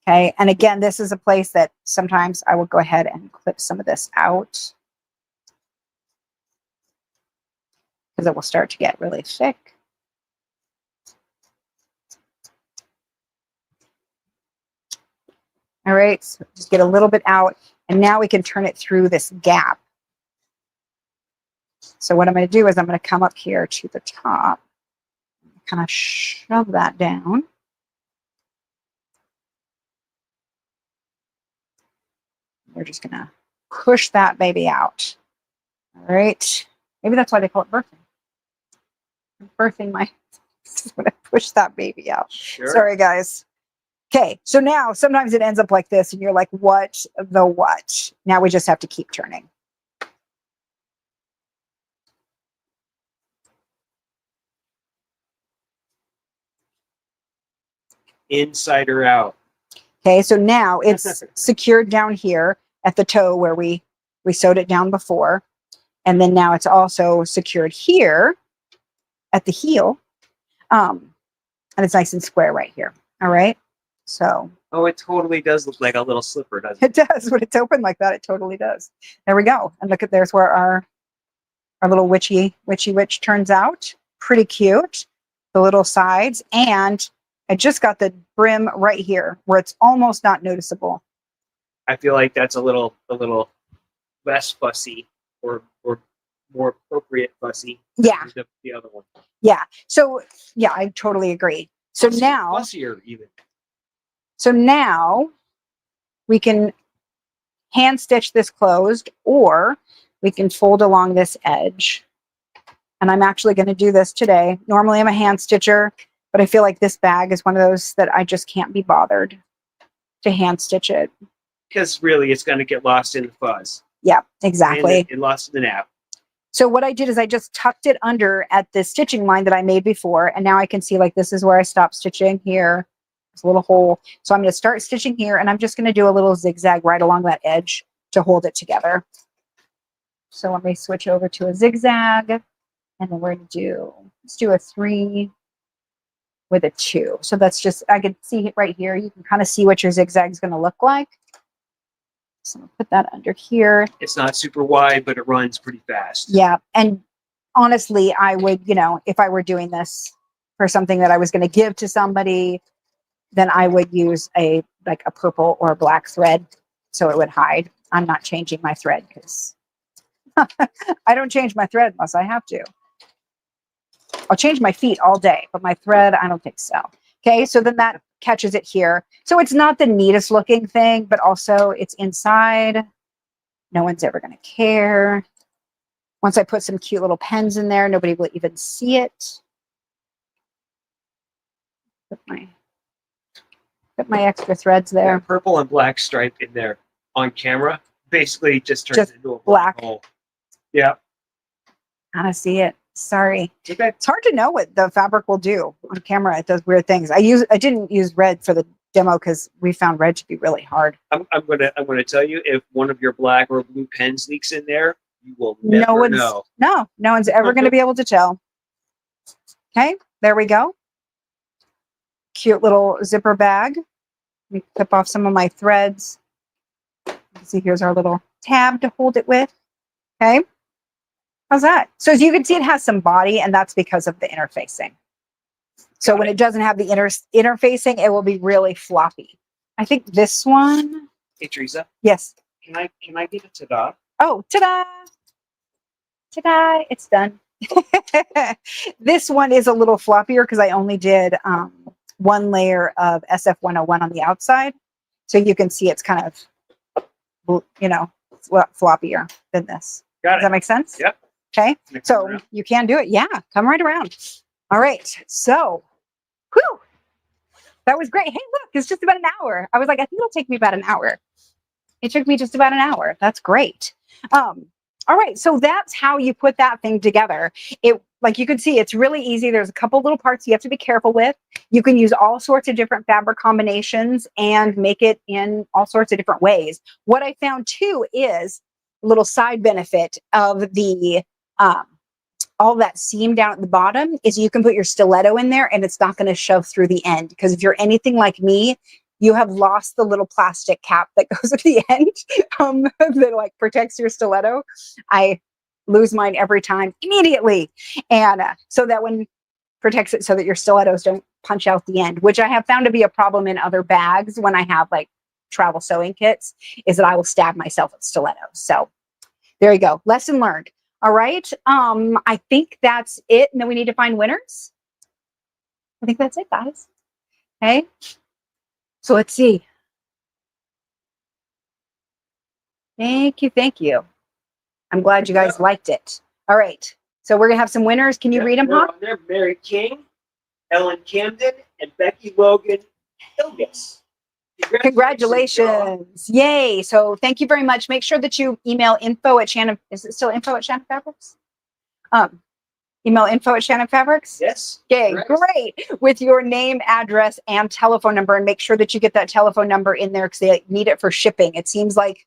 Okay, and again, this is a place that sometimes I will go ahead and clip some of this out, because it will start to get really thick. All right, so just get a little bit out, and now we can turn it through this gap. So what I'm going to do is I'm going to come up here to the top, kind of shove that down. We're just going to push that baby out. All right. Maybe that's why they call it birthing. I'm birthing my, when I push that baby out.
Sure.
Sorry, guys. Okay. So now sometimes it ends up like this and you're like, what the what? Now we just have to keep turning.
Inside or out.
Okay, so now it's secured down here at the toe where we sewed it down before. And then now it's also secured here at the heel. And it's nice and square right here. All right. So.
Oh, it totally does look like a little slipper, doesn't
it? It does. When it's open like that, it totally does. There we go. And look at, there's where our little witchy witch turns out. Pretty cute. The little sides. And I just got the brim right here where it's almost not noticeable.
I feel like that's a little less fussy or more appropriate fussy.
Yeah.
Than the other one.
Yeah. So yeah, I totally agree. So now,
fussier even.
So now we can hand stitch this closed, or we can fold along this edge. And I'm actually going to do this today. Normally I'm a hand stitcher, but I feel like this bag is one of those that I just can't be bothered to hand stitch it.
Because really, it's going to get lost in the fuzz.
Yeah, exactly.
And lost in the nap.
So what I did is I just tucked it under at the stitching line that I made before. And now I can see, like, this is where I stopped stitching here. There's a little hole. So I'm going to start stitching here, and I'm just going to do a little zigzag right along that edge to hold it together. So let me switch over to a zigzag. And then we're going to let's do a 3 with a 2. So that's just, I can see it right here. You can kind of see what your zigzag is going to look like. So I'm going to put that under here.
It's not super wide, but it runs pretty fast.
Yeah. And honestly, I would, if I were doing this for something that I was going to give to somebody, then I would use a purple or black thread so it would hide. I'm not changing my thread because I don't change my thread unless I have to. I'll change my feet all day, but my thread, I don't think so. Okay, so then that catches it here. So it's not the neatest looking thing, but also it's inside. No one's ever going to care. Once I put some cute little pens in there, nobody will even see it. Put my extra threads there.
Yeah, purple and black stripe in there on camera basically just turns
Just
into a
black.
black hole. Yeah.
I don't see it. Sorry.
Okay.
It's hard to know what the fabric will do on camera. It does weird things. I didn't use red for the demo because we found red to be really hard.
I'm gonna tell you, if one of your black or blue pens leaks in there, you will never know.
No one's ever going to be able to tell. Okay, there we go. Cute little zipper bag. Let me clip off some of my threads. See, here's our little tab to hold it with. Okay. How's that? So as you can see, it has some body, and that's because of the interfacing. So when it doesn't have the interfacing, it will be really floppy. I think this one.
Hey, Teresa.
Yes.
Can I get a ta-da?
Oh, ta-da! Ta-da! It's done. This one is a little floppier because I only did one layer of SF101 on the outside. So you can see it's kind of, floppier than this.
Got it.
Does that make sense?
Yep.
Okay. So you can do it. Yeah. Come right around. All right. So, whew, that was great. Hey, look, it's just about an hour. I was like, I think it'll take me about an hour. It took me just about an hour. That's great. All right. So that's how you put that thing together. Like you can see, it's really easy. There's a couple little parts you have to be careful with. You can use all sorts of different fabric combinations and make it in all sorts of different ways. What I found too is a little side benefit of the all that seam down at the bottom is you can put your stiletto in there and it's not going to shove through the end. Because if you're anything like me, you have lost the little plastic cap that goes at the end that like protects your stiletto. I lose mine every time immediately. And so that one protects it so that your stilettos don't punch out the end, which I have found to be a problem in other bags when I have like travel sewing kits, is that I will stab myself with stilettos. So there you go. Lesson learned. All right. I think that's it. And then we need to find winners. I think that's it, guys. Okay. So let's see. Thank you. Thank you. I'm glad you guys liked it. All right. So we're going to have some winners. Can you read them, Hawk?
They're Mary King, Ellen Camden, and Becky Logan Hilgus.
Congratulations. Yay. So thank you very much. Make sure that you email info at Shannon. Is it still info at Shannon Fabrics? Email info at Shannon Fabrics?
Yes.
Okay, great. With your name, address, and telephone number, and make sure that you get that telephone number in there because they need it for shipping. It seems like,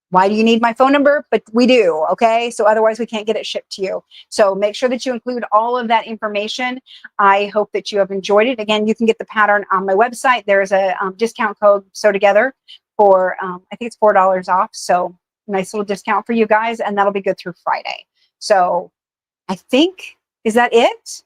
why do you need my phone number? But we do, okay? So otherwise we can't get it shipped to you. So make sure that you include all of that information. I hope that you have enjoyed it. Again, you can get the pattern on my website. There's a discount code, Sew Together, for, I think it's $4 off. So nice little discount for you guys, and that'll be good through Friday. So I think, is that it?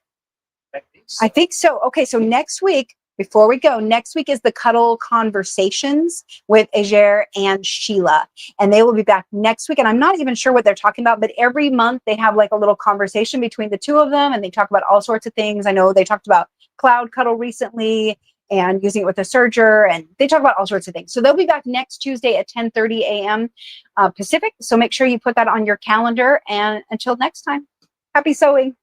I think so. Okay, so next week, before we go, next week is the Cuddle Conversations with Ajer and Sheila. And they will be back next week. And I'm not even sure what they're talking about, but every month they have like a little conversation between the two of them. And they talk about all sorts of things. I know they talked about Cloud Cuddle recently and using it with a serger. And they talk about all sorts of things. So they'll be back next Tuesday at 10:30 a.m. Pacific. So make sure you put that on your calendar. And until next time, happy sewing.